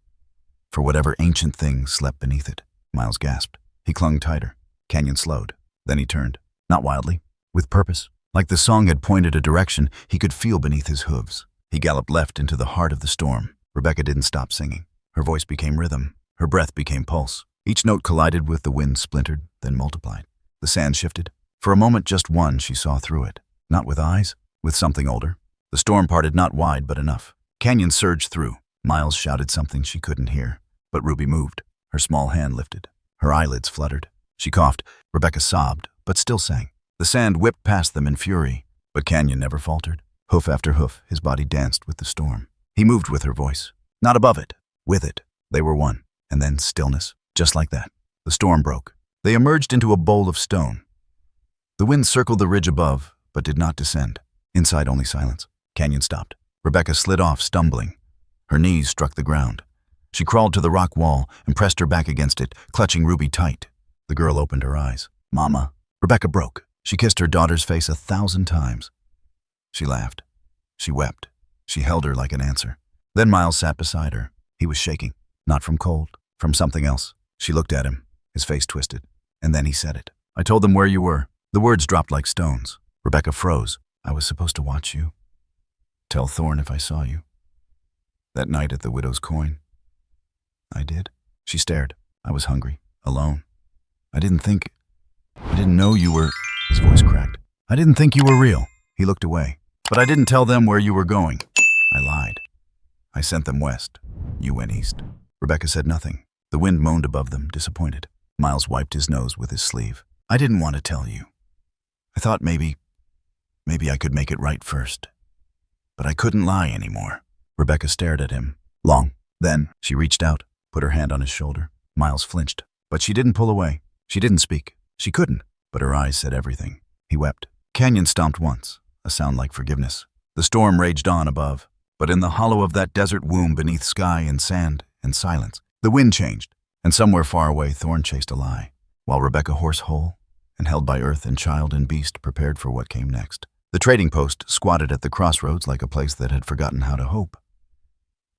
For whatever ancient thing slept beneath it. Miles gasped. He clung tighter. Canyon slowed. Then he turned. Not wildly. With purpose. Like the song had pointed a direction he could feel beneath his hooves. He galloped left into the heart of the storm. Rebecca didn't stop singing. Her voice became rhythm. Her breath became pulse. Each note collided with the wind, splintered, then multiplied. The sand shifted. For a moment, just one, she saw through it. Not with eyes, with something older. The storm parted, not wide, but enough. Canyon surged through. Miles shouted something she couldn't hear. But Ruby moved. Her small hand lifted. Her eyelids fluttered. She coughed. Rebecca sobbed, but still sang. The sand whipped past them in fury. But Canyon never faltered. Hoof after hoof, his body danced with the storm. He moved with her voice. Not above it. With it. They were one. And then stillness. Just like that. The storm broke. They emerged into a bowl of stone. The wind circled the ridge above, but did not descend. Inside, only silence. Canyon stopped. Rebecca slid off, stumbling. Her knees struck the ground. She crawled to the rock wall and pressed her back against it, clutching Ruby tight. The girl opened her eyes. "Mama." Rebecca broke. She kissed her daughter's face 1,000 times. She laughed. She wept. She held her like an answer. Then Miles sat beside her. He was shaking. Not from cold, from something else. She looked at him, his face twisted. And then he said it. "I told them where you were." The words dropped like stones. Rebecca froze. "I was supposed to watch you. Tell Thorne if I saw you. That night at the widow's coin. I did." She stared. "I was hungry. Alone. I didn't know you were... His voice cracked. I didn't think you were real. He looked away. But I didn't tell them where you were going. I lied. I sent them west. You went east. Rebecca said nothing. The wind moaned above them, disappointed. Miles wiped his nose with his sleeve. I didn't want to tell you. I thought maybe I could make it right first. But I couldn't lie anymore. Rebecca stared at him. Long. Then she reached out, put her hand on his shoulder. Miles flinched. But she didn't pull away. She didn't speak. She couldn't. But her eyes said everything. He wept. Canyon stomped once, a sound like forgiveness. The storm raged on above. But in the hollow of that desert womb beneath sky and sand and silence, the wind changed. And somewhere far away, Thorn chased a lie, while Rebecca horse whole and held by earth and child and beast prepared for what came next. The trading post squatted at the crossroads like a place that had forgotten how to hope.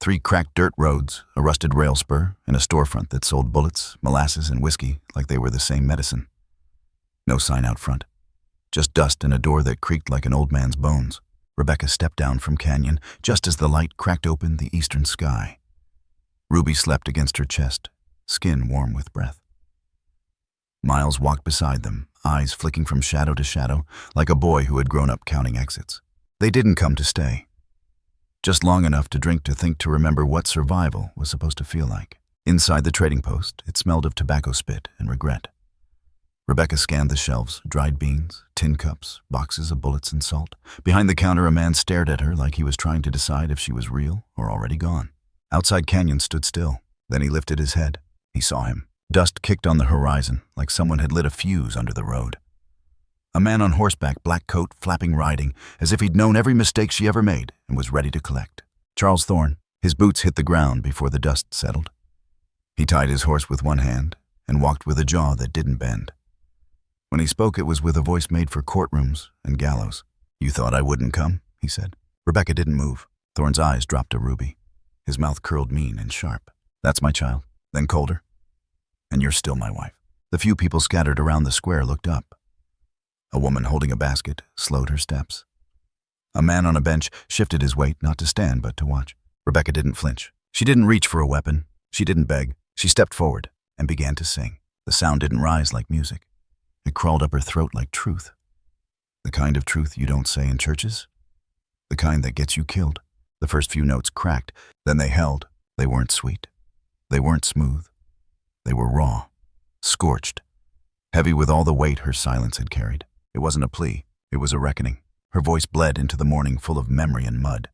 3 cracked dirt roads, a rusted rail spur, and a storefront that sold bullets, molasses, and whiskey like they were the same medicine. No sign out front. Just dust and a door that creaked like an old man's bones. Rebecca stepped down from Canyon just as the light cracked open the eastern sky. Ruby slept against her chest, skin warm with breath. Miles walked beside them, eyes flicking from shadow to shadow, like a boy who had grown up counting exits. They didn't come to stay. Just long enough to drink, to think, to remember what survival was supposed to feel like. Inside the trading post, it smelled of tobacco spit and regret. Rebecca scanned the shelves, dried beans, tin cups, boxes of bullets and salt. Behind the counter, a man stared at her like he was trying to decide if she was real or already gone. Outside, Canyon stood still. Then he lifted his head. He saw him. Dust kicked on the horizon, like someone had lit a fuse under the road. A man on horseback, black coat, flapping, riding, as if he'd known every mistake she ever made and was ready to collect. Charles Thorne. His boots hit the ground before the dust settled. He tied his horse with one hand and walked with a jaw that didn't bend. When he spoke, it was with a voice made for courtrooms and gallows. "You thought I wouldn't come?" he said. Rebecca didn't move. Thorne's eyes dropped to Ruby. His mouth curled mean and sharp. "That's my child." Then colder. "And you're still my wife." The few people scattered around the square looked up. A woman holding a basket slowed her steps. A man on a bench shifted his weight, not to stand, but to watch. Rebecca didn't flinch. She didn't reach for a weapon. She didn't beg. She stepped forward and began to sing. The sound didn't rise like music. It crawled up her throat like truth. The kind of truth you don't say in churches. The kind that gets you killed. The first few notes cracked, then they held. They weren't sweet. They weren't smooth. They were raw, scorched, heavy with all the weight her silence had carried. It wasn't a plea. It was a reckoning. Her voice bled into the morning full of memory and mud.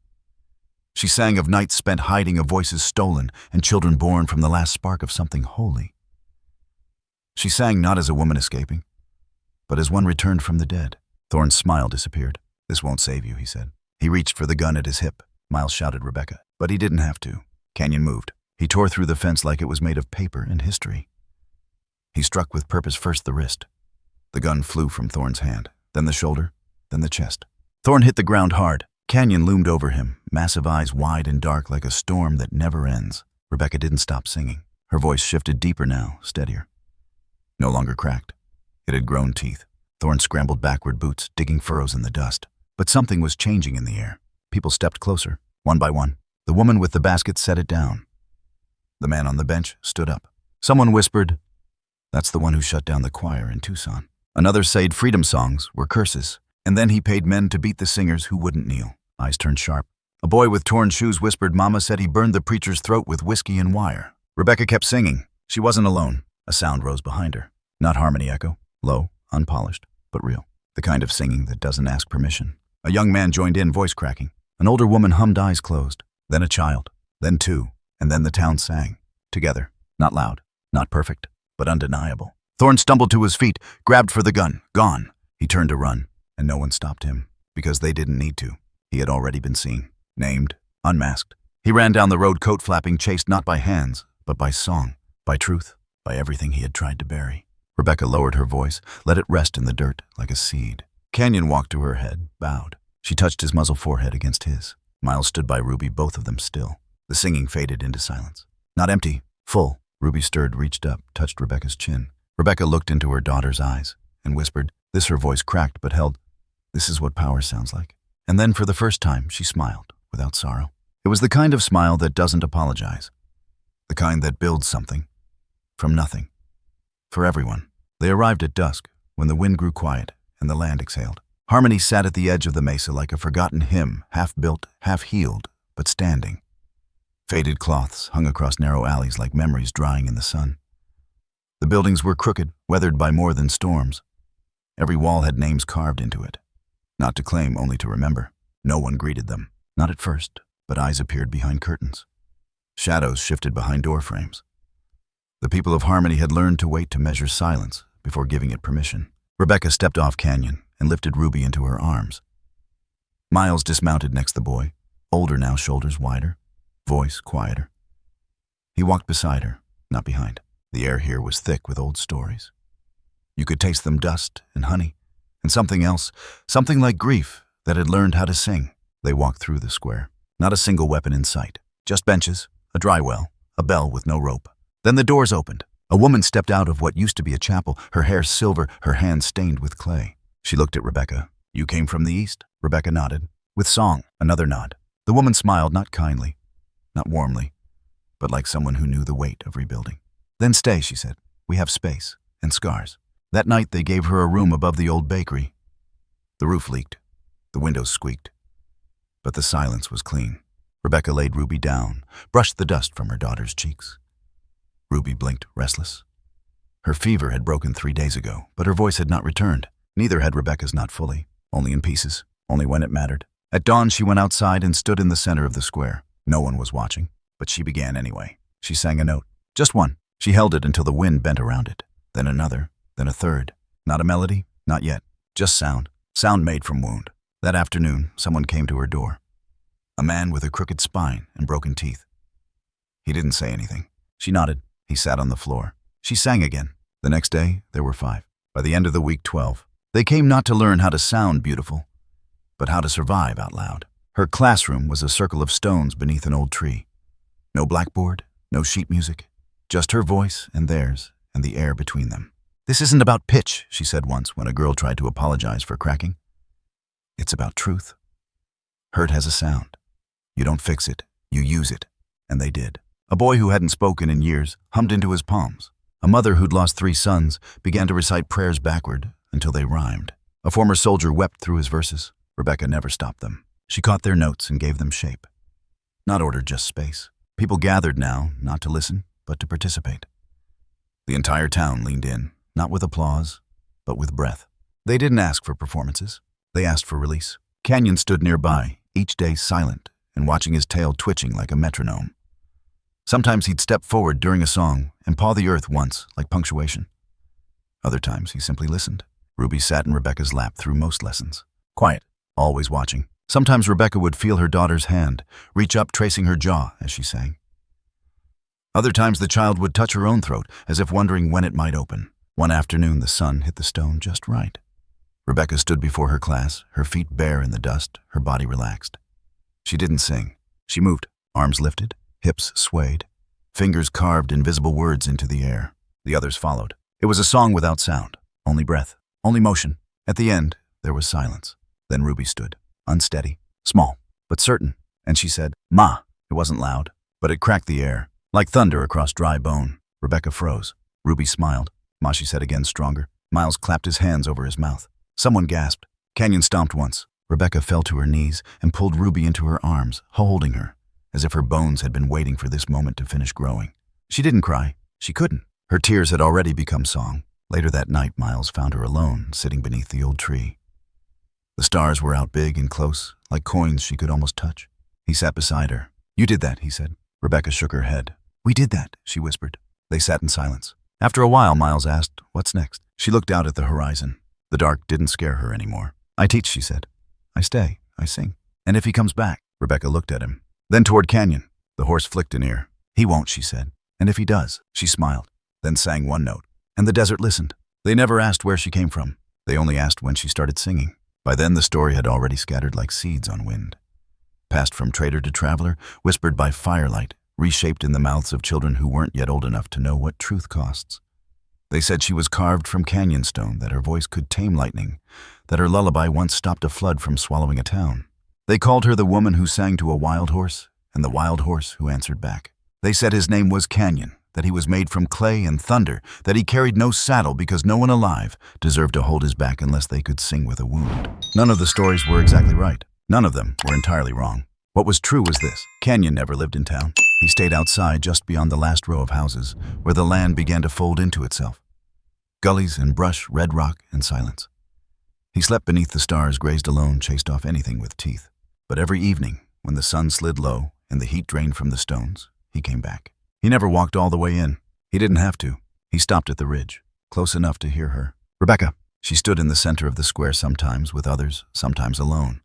She sang of nights spent hiding, of voices stolen, and children born from the last spark of something holy. She sang not as a woman escaping, but as one returned from the dead. Thorne's smile disappeared. "This won't save you," he said. He reached for the gun at his hip. Miles shouted Rebecca, but he didn't have to. Canyon moved. He tore through the fence like it was made of paper and history. He struck with purpose, first the wrist. The gun flew from Thorne's hand, then the shoulder, then the chest. Thorne hit the ground hard. Canyon loomed over him, massive eyes wide and dark like a storm that never ends. Rebecca didn't stop singing. Her voice shifted deeper now, steadier. No longer cracked. It had grown teeth. Thorne scrambled backward, boots digging furrows in the dust. But something was changing in the air. People stepped closer, one by one. The woman with the basket set it down. The man on the bench stood up. Someone whispered, "That's the one who shut down the choir in Tucson." Another said freedom songs were curses, and then he paid men to beat the singers who wouldn't kneel. Eyes turned sharp. A boy with torn shoes whispered, "Mama said he burned the preacher's throat with whiskey and wire." Rebecca kept singing. She wasn't alone. A sound rose behind her. Not harmony echo, low, unpolished, but real. The kind of singing that doesn't ask permission. A young man joined in, voice cracking. An older woman hummed, eyes closed. Then a child. Then two. And then the town sang. Together. Not loud. Not perfect. But undeniable. Thorne stumbled to his feet, grabbed for the gun. Gone. He turned to run. And no one stopped him. Because they didn't need to. He had already been seen. Named. Unmasked. He ran down the road, coat flapping, chased not by hands, but by song. By truth. By everything he had tried to bury. Rebecca lowered her voice, let it rest in the dirt like a seed. Canyon walked to her head, bowed. She touched his muzzle forehead against his. Miles stood by Ruby, both of them still. The singing faded into silence. Not empty, full. Ruby stirred, reached up, touched Rebecca's chin. Rebecca looked into her daughter's eyes and whispered. This, her voice cracked but held. "This is what power sounds like." And then for the first time, she smiled, without sorrow. It was the kind of smile that doesn't apologize. The kind that builds something from nothing. for everyone. They arrived at dusk, when the wind grew quiet and the land exhaled. Harmony sat at the edge of the mesa like a forgotten hymn, half-built, half-healed, but standing. Faded cloths hung across narrow alleys like memories drying in the sun. The buildings were crooked, weathered by more than storms. Every wall had names carved into it. Not to claim, only to remember. No one greeted them. Not at first, but eyes appeared behind curtains. Shadows shifted behind door frames. The people of Harmony had learned to wait to measure silence before giving it permission. Rebecca stepped off Canyon and lifted Ruby into her arms. Miles dismounted next the boy, older now, shoulders wider, voice quieter. He walked beside her, not behind. The air here was thick with old stories. You could taste them, dust and honey, and something else, something like grief that had learned how to sing. They walked through the square. Not a single weapon in sight. Just benches, a dry well, a bell with no rope. Then the doors opened. A woman stepped out of what used to be a chapel, her hair silver, her hands stained with clay. She looked at Rebecca. "You came from the east?" Rebecca nodded. "With song." Another nod. The woman smiled, not kindly, not warmly, but like someone who knew the weight of rebuilding. "Then stay," she said. "We have space and scars." That night they gave her a room above the old bakery. The roof leaked. The windows squeaked. But the silence was clean. Rebecca laid Ruby down, brushed the dust from her daughter's cheeks. Ruby blinked, restless. Her fever had broken 3 days ago, but her voice had not returned. Neither had Rebecca's, not fully, only in pieces, only when it mattered. At dawn she went outside and stood in the center of the square. No one was watching, but she began anyway. She sang a note, just one. She held it until the wind bent around it, then another, then a third. Not a melody, not yet, just sound. Sound made from wound. That afternoon, someone came to her door. A man with a crooked spine and broken teeth. He didn't say anything. She nodded. He sat on the floor. She sang again. The next day, there were 5. By the end of the week, 12. They came not to learn how to sound beautiful, but how to survive out loud. Her classroom was a circle of stones beneath an old tree. No blackboard, no sheet music, just her voice and theirs and the air between them. "This isn't about pitch," she said once when a girl tried to apologize for cracking. "It's about truth. Hurt has a sound. You don't fix it, you use it." And they did. A boy who hadn't spoken in years hummed into his palms. A mother who'd lost 3 sons began to recite prayers backward until they rhymed. A former soldier wept through his verses. Rebecca never stopped them. She caught their notes and gave them shape. Not order, just space. People gathered now, not to listen, but to participate. The entire town leaned in, not with applause, but with breath. They didn't ask for performances. They asked for release. Canyon stood nearby, each day silent and watching his tail twitching like a metronome. Sometimes he'd step forward during a song and paw the earth once, like punctuation. Other times he simply listened. Ruby sat in Rebecca's lap through most lessons. Quiet, always watching. Sometimes Rebecca would feel her daughter's hand, reach up tracing her jaw as she sang. Other times the child would touch her own throat, as if wondering when it might open. One afternoon the sun hit the stone just right. Rebecca stood before her class, her feet bare in the dust, her body relaxed. She didn't sing. She moved, arms lifted, hips swayed, fingers carved invisible words into the air. The others followed. It was a song without sound, only breath, only motion. At the end, there was silence. Then Ruby stood, unsteady, small, but certain, and she said, "Ma." It wasn't loud, but it cracked the air, like thunder across dry bone. Rebecca froze. Ruby smiled. "Ma," she said again, stronger. Miles clapped his hands over his mouth. Someone gasped. Canyon stomped once. Rebecca fell to her knees and pulled Ruby into her arms, holding her, as if her bones had been waiting for this moment to finish growing. She didn't cry. She couldn't. Her tears had already become song. Later that night, Miles found her alone, sitting beneath the old tree. The stars were out big and close, like coins she could almost touch. He sat beside her. "You did that," he said. Rebecca shook her head. "We did that," she whispered. They sat in silence. After a while, Miles asked, "What's next?" She looked out at the horizon. The dark didn't scare her anymore. "I teach," she said. "I stay. I sing. And if he comes back." Rebecca looked at him. Then toward Canyon. The horse flicked an ear. "He won't," she said. "And if he does," she smiled, then sang one note. And the desert listened. They never asked where she came from. They only asked when she started singing. By then the story had already scattered like seeds on wind. Passed from trader to traveler, whispered by firelight, reshaped in the mouths of children who weren't yet old enough to know what truth costs. They said she was carved from canyon stone, that her voice could tame lightning, that her lullaby once stopped a flood from swallowing a town. They called her the woman who sang to a wild horse, and the wild horse who answered back. They said his name was Canyon, that he was made from clay and thunder, that he carried no saddle because no one alive deserved to hold his back unless they could sing with a wound. None of the stories were exactly right. None of them were entirely wrong. What was true was this: Canyon never lived in town. He stayed outside just beyond the last row of houses, where the land began to fold into itself. Gullies and brush, red rock and silence. He slept beneath the stars, grazed alone, chased off anything with teeth. But every evening, when the sun slid low and the heat drained from the stones, he came back. He never walked all the way in. He didn't have to. He stopped at the ridge, close enough to hear her. Rebecca. She stood in the center of the square, sometimes with others, sometimes alone.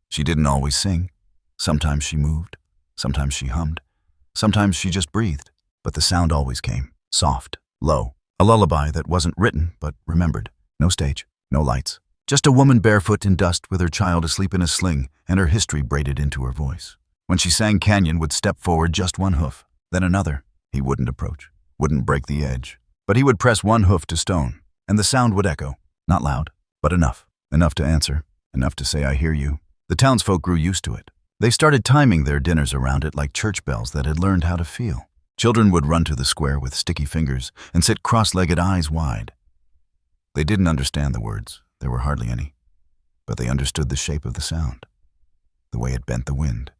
She didn't always sing. Sometimes she moved. Sometimes she hummed. Sometimes she just breathed. But the sound always came, soft, low. A lullaby that wasn't written, but remembered. No stage, no lights. Just a woman barefoot in dust with her child asleep in a sling and her history braided into her voice. When she sang, Canyon would step forward just one hoof, then another. He wouldn't approach, wouldn't break the edge. But he would press one hoof to stone, and the sound would echo. Not loud, but enough. Enough to answer, enough to say, "I hear you." The townsfolk grew used to it. They started timing their dinners around it like church bells that had learned how to feel. Children would run to the square with sticky fingers and sit cross-legged, eyes wide. They didn't understand the words. There were hardly any. But they understood the shape of the sound, the way it bent the wind,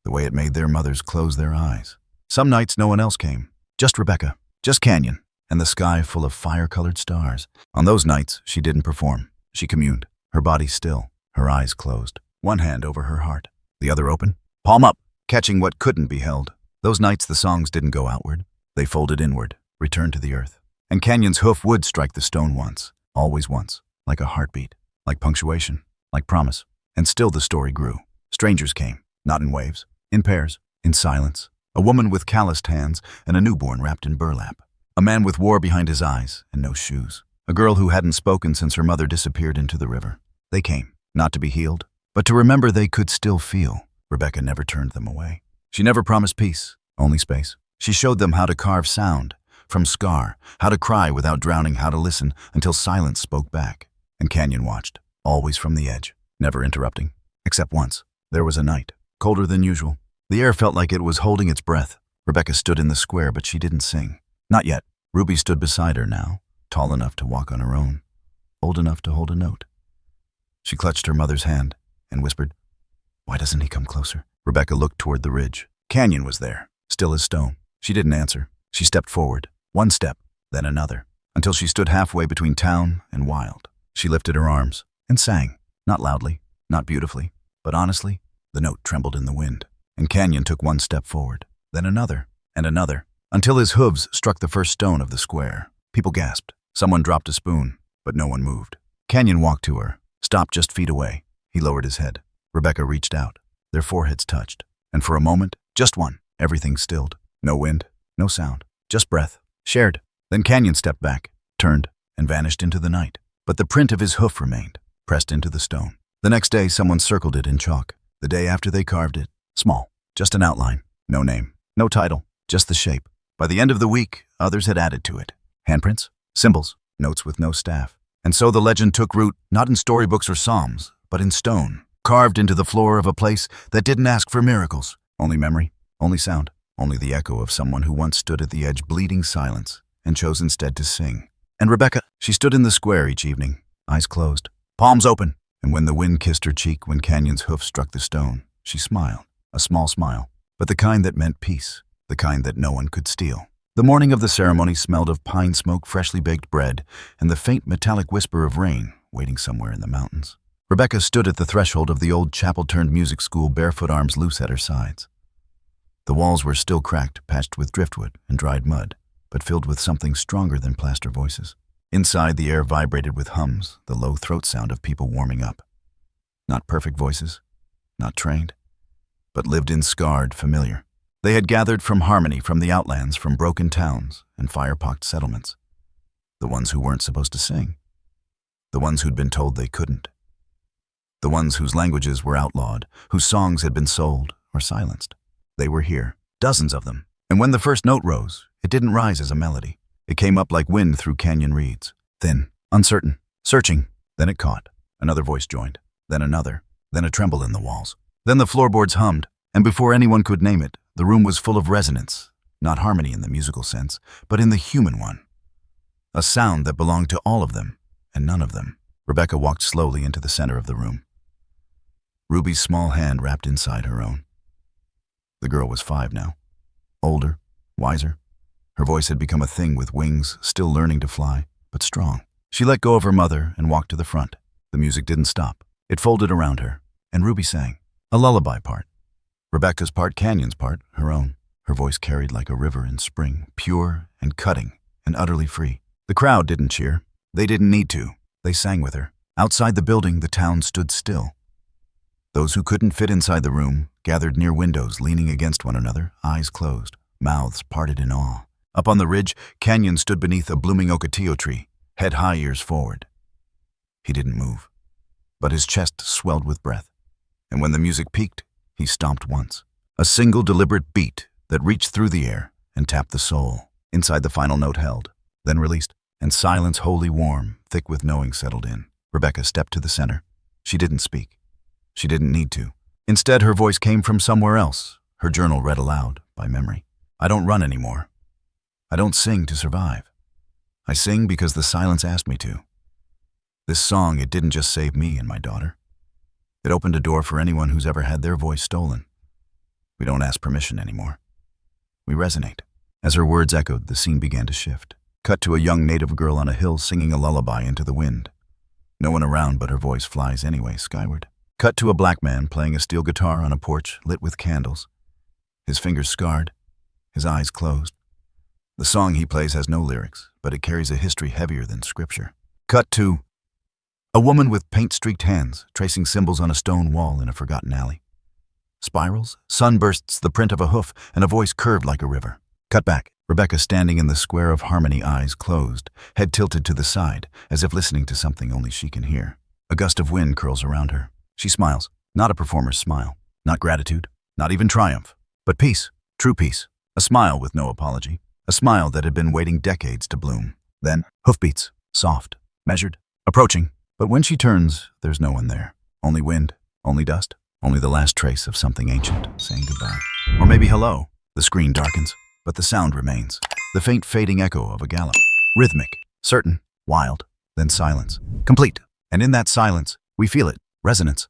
the way it made their mothers close their eyes. Some nights no one else came. Just Rebecca, just Canyon, and the sky full of fire-colored stars. On those nights, she didn't perform. She communed, her body still, her eyes closed, one hand over her heart, the other open, palm up, catching what couldn't be held. Those nights the songs didn't go outward. They folded inward, returned to the earth. And Canyon's hoof would strike the stone once, always once, like a heartbeat, like punctuation, like promise. And still the story grew. Strangers came, not in waves, in pairs, in silence. A woman with calloused hands and a newborn wrapped in burlap. A man with war behind his eyes and no shoes. A girl who hadn't spoken since her mother disappeared into the river. They came, not to be healed, but to remember they could still feel. Rebecca never turned them away. She never promised peace, only space. She showed them how to carve sound from scar, how to cry without drowning, how to listen until silence spoke back. And Canyon watched, always from the edge, never interrupting. Except once. There was a night, colder than usual. The air felt like it was holding its breath. Rebecca stood in the square, but she didn't sing. Not yet. Ruby stood beside her now, tall enough to walk on her own, old enough to hold a note. She clutched her mother's hand and whispered, "Why doesn't he come closer?" Rebecca looked toward the ridge. Canyon was there, still as stone. She didn't answer. She stepped forward, one step, then another, until she stood halfway between town and wild. She lifted her arms and sang, not loudly, not beautifully, but honestly. The note trembled in the wind. And Canyon took one step forward, then another, and another, until his hooves struck the first stone of the square. People gasped. Someone dropped a spoon, but no one moved. Canyon walked to her, stopped just feet away. He lowered his head. Rebecca reached out. Their foreheads touched. And for a moment, just one, everything stilled. No wind, no sound, just breath, shared. Then Canyon stepped back, turned, and vanished into the night. But the print of his hoof remained, pressed into the stone. The next day, someone circled it in chalk. The day after, they carved it. Small, just an outline. No name, no title, just the shape. By the end of the week, others had added to it. Handprints, symbols, notes with no staff. And so the legend took root, not in storybooks or psalms, but in stone, carved into the floor of a place that didn't ask for miracles. Only memory, only sound, only the echo of someone who once stood at the edge bleeding silence and chose instead to sing. And Rebecca, she stood in the square each evening, eyes closed, palms open. And when the wind kissed her cheek, when Canyon's hoof struck the stone, she smiled, a small smile, but the kind that meant peace, the kind that no one could steal. The morning of the ceremony smelled of pine smoke, freshly baked bread, and the faint metallic whisper of rain waiting somewhere in the mountains. Rebecca stood at the threshold of the old chapel-turned-music school, barefoot, arms loose at her sides. The walls were still cracked, patched with driftwood and dried mud, but filled with something stronger than plaster voices. Inside, the air vibrated with hums, the low throat sound of people warming up. Not perfect voices, not trained, but lived in, scarred, familiar. They had gathered from harmony, from the outlands, from broken towns and fire-pocked settlements. The ones who weren't supposed to sing. The ones who'd been told they couldn't. The ones whose languages were outlawed, whose songs had been sold or silenced. They were here, dozens of them. And when the first note rose, it didn't rise as a melody. It came up like wind through canyon reeds, thin, uncertain, searching. Then it caught. Another voice joined, then another, then a tremble in the walls. Then the floorboards hummed, and before anyone could name it, the room was full of resonance, Not harmony in the musical sense, but in the human one. A sound that belonged to all of them, and none of them. Rebecca walked slowly into the center of the room. Ruby's small hand wrapped inside her own. The girl was 5 now. Older, wiser. Her voice had become a thing with wings, still learning to fly, but strong. She let go of her mother and walked to the front. The music didn't stop. It folded around her, and Ruby sang. A lullaby part. Rebecca's part, Canyon's part, her own. Her voice carried like a river in spring, pure and cutting and utterly free. The crowd didn't cheer. They didn't need to. They sang with her. Outside the building, the town stood still. Those who couldn't fit inside the room gathered near windows, leaning against one another, eyes closed, mouths parted in awe. Up on the ridge, Canyon stood beneath a blooming ocotillo tree, head high, ears forward. He didn't move, but his chest swelled with breath. And when the music peaked, he stomped once. A single deliberate beat that reached through the air and tapped the soul. Inside, the final note held, then released, and silence, wholly warm, thick with knowing, settled in. Rebecca stepped to the center. She didn't speak. She didn't need to. Instead, her voice came from somewhere else, her journal read aloud by memory. I don't run anymore. I don't sing to survive. I sing because the silence asked me to. This song, it didn't just save me and my daughter. It opened a door for anyone who's ever had their voice stolen. We don't ask permission anymore. We resonate. As her words echoed, the scene began to shift. Cut to a young native girl on a hill singing a lullaby into the wind. No one around, but her voice flies anyway, skyward. Cut to a black man playing a steel guitar on a porch lit with candles. His fingers scarred, his eyes closed. The song he plays has no lyrics, but it carries a history heavier than scripture. Cut to a woman with paint-streaked hands tracing symbols on a stone wall in a forgotten alley. Spirals, sunbursts, the print of a hoof, and a voice curved like a river. Cut back. Rebecca standing in the square of harmony, eyes closed, head tilted to the side, as if listening to something only she can hear. A gust of wind curls around her. She smiles, not a performer's smile, not gratitude, not even triumph, but peace, true peace. A smile with no apology, a smile that had been waiting decades to bloom. Then, hoofbeats, soft, measured, approaching. But when she turns, there's no one there. Only wind, only dust, only the last trace of something ancient saying goodbye. Or maybe hello. The screen darkens, but the sound remains. The faint fading echo of a gallop. Rhythmic, certain, wild, then silence. Complete. And in that silence, we feel it. Resonance.